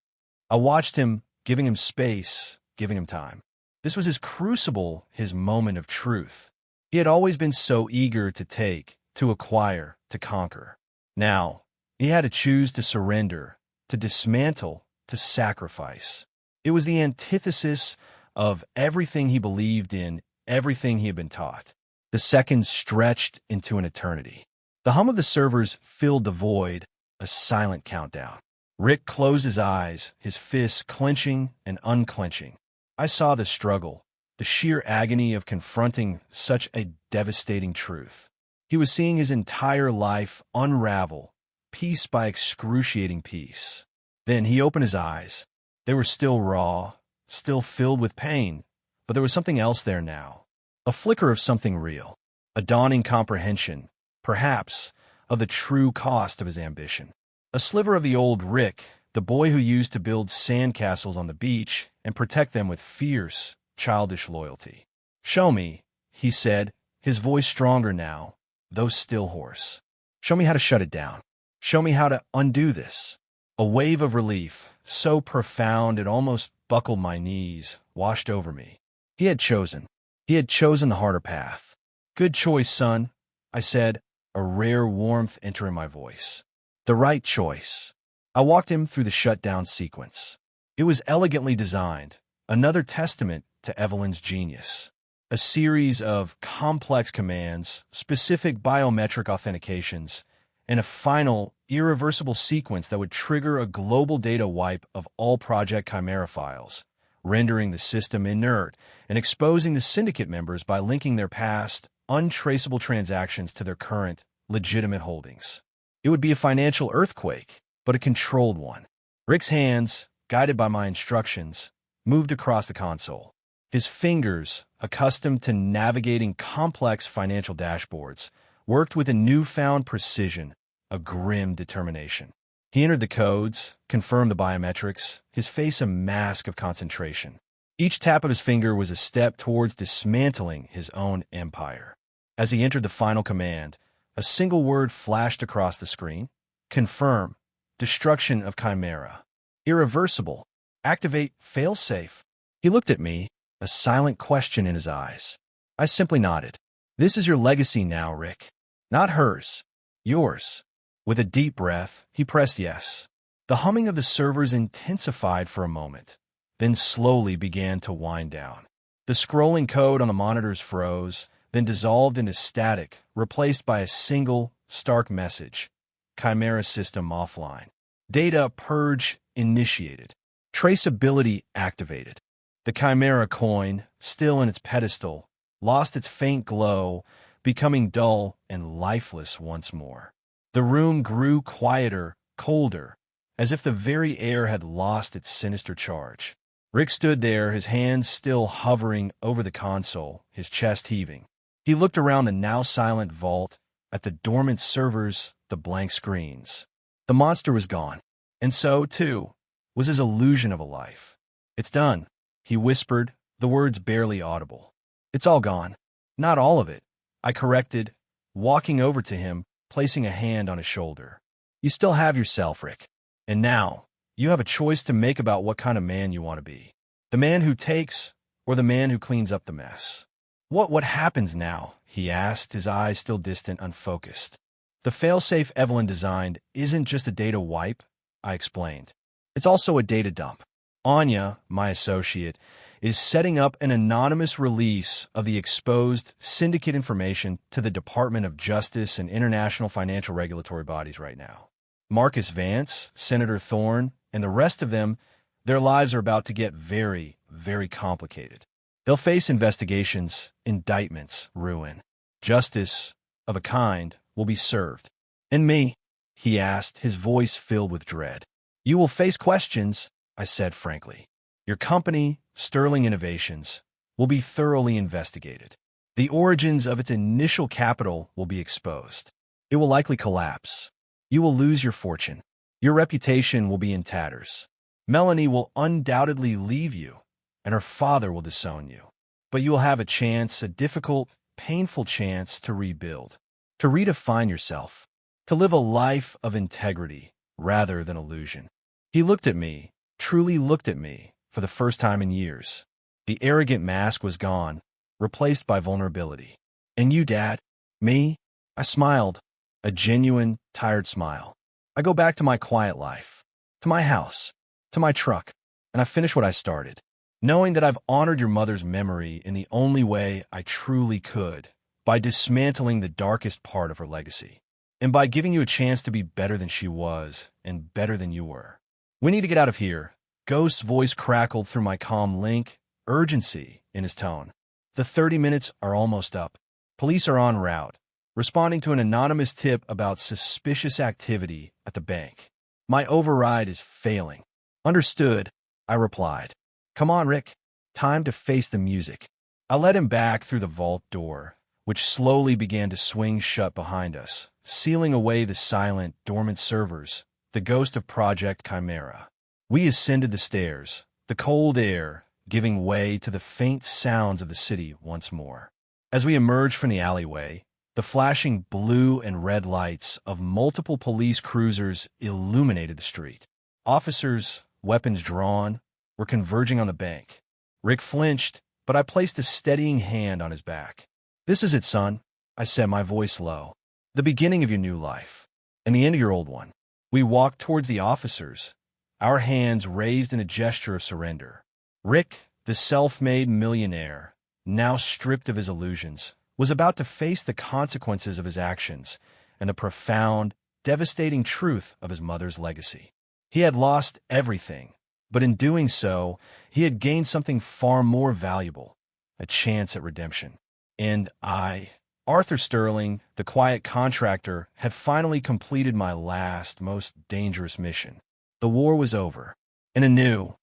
I watched him, giving him space, giving him time. This was his crucible, his moment of truth. He had always been so eager to take, to acquire, to conquer. Now, he had to choose to surrender, to dismantle, to sacrifice. It was the antithesis of everything he believed in, everything he had been taught. The seconds stretched into an eternity. The hum of the servers filled the void, a silent countdown. Rick closed his eyes, his fists clenching and unclenching. I saw the struggle, the sheer agony of confronting such a devastating truth. He was seeing his entire life unravel, piece by excruciating piece. Then he opened his eyes. They were still raw, still filled with pain, but there was something else there now. A flicker of something real, a dawning comprehension, perhaps, of the true cost of his ambition. A sliver of the old Rick, the boy who used to build sandcastles on the beach and protect them with fierce, childish loyalty. "Show me," he said, his voice stronger now, though still hoarse. "Show me how to shut it down. Show me how to undo this." A wave of relief, so profound it almost buckled my knees, washed over me. He had chosen. He had chosen the harder path. "Good choice, son," I said, a rare warmth entering my voice. The right choice. I walked him through the shutdown sequence. It was elegantly designed, another testament to Evelyn's genius. A series of complex commands, specific biometric authentications, and a final, irreversible sequence that would trigger a global data wipe of all Project Chimera files, rendering the system inert and exposing the syndicate members by linking their past, untraceable transactions to their current, legitimate holdings. It would be a financial earthquake, but a controlled one. Rick's hands, guided by my instructions, moved across the console. His fingers, accustomed to navigating complex financial dashboards, worked with a newfound precision, a grim determination. He entered the codes, confirmed the biometrics, his face a mask of concentration. Each tap of his finger was a step towards dismantling his own empire. As he entered the final command, a single word flashed across the screen. Confirm. Destruction of Chimera. Irreversible. Activate failsafe. He looked at me, a silent question in his eyes. I simply nodded. This is your legacy now, Rick. Not hers. Yours. With a deep breath, he pressed yes. The humming of the servers intensified for a moment, then slowly began to wind down. The scrolling code on the monitors froze, then dissolved into static, replaced by a single, stark message. Chimera system offline. Data purge initiated. Traceability activated. The Chimera coin, still in its pedestal, lost its faint glow, becoming dull and lifeless once more. The room grew quieter, colder, as if the very air had lost its sinister charge. Rick stood there, his hands still hovering over the console, his chest heaving. He looked around the now-silent vault, at the dormant servers, the blank screens. The monster was gone, and so, too, was his illusion of a life. "It's done," he whispered, the words barely audible. "It's all gone." "Not all of it," I corrected, walking over to him, placing a hand on his shoulder. "You still have yourself, Rick. And now, you have a choice to make about what kind of man you want to be. The man who takes, or the man who cleans up the mess." What happens now?" he asked, his eyes still distant, unfocused. "The failsafe Evelyn designed isn't just a data wipe," I explained. "It's also a data dump. Anya, my associate, is setting up an anonymous release of the exposed syndicate information to the Department of Justice and international financial regulatory bodies right now. Marcus Vance, Senator Thorne, and the rest of them, their lives are about to get very, very complicated. They'll face investigations, indictments, ruin. Justice, of a kind, will be served. "And me?" he asked, his voice filled with dread. "You will face questions," I said frankly. "Your company, Sterling Innovations, will be thoroughly investigated. The origins of its initial capital will be exposed. It will likely collapse. You will lose your fortune. Your reputation will be in tatters. Melanie will undoubtedly leave you, and her father will disown you. But you will have a chance, a difficult, painful chance to rebuild, to redefine yourself, to live a life of integrity rather than illusion." He looked at me, truly looked at me, for the first time in years. The arrogant mask was gone, replaced by vulnerability. "And you, Dad?" "Me?" I smiled, a genuine, tired smile. "I go back to my quiet life, to my house, to my truck, and I finish what I started, knowing that I've honored your mother's memory in the only way I truly could, by dismantling the darkest part of her legacy, and by giving you a chance to be better than she was and better than you were. We need to get out of here." Ghost's voice crackled through my comm link, urgency in his tone. "The 30 minutes are almost up. Police are en route, responding to an anonymous tip about suspicious activity at the bank. My override is failing." "Understood," I replied. "Come on, Rick. Time to face the music." I led him back through the vault door, which slowly began to swing shut behind us, sealing away the silent, dormant servers, the ghost of Project Chimera. We ascended the stairs, the cold air giving way to the faint sounds of the city once more. As we emerged from the alleyway, the flashing blue and red lights of multiple police cruisers illuminated the street. Officers, weapons drawn, were converging on the bank. Rick flinched, but I placed a steadying hand on his back. "This is it, son," I said, my voice low. "The beginning of your new life, and the end of your old one." We walked towards the officers, our hands raised in a gesture of surrender. Rick, the self-made millionaire, now stripped of his illusions, was about to face the consequences of his actions and the profound, devastating truth of his mother's legacy. He had lost everything, but in doing so, he had gained something far more valuable, a chance at redemption. And I, Arthur Sterling, the quiet contractor, had finally completed my last, most dangerous mission. The war was over, and a new,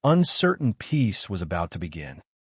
uncertain peace was about to begin.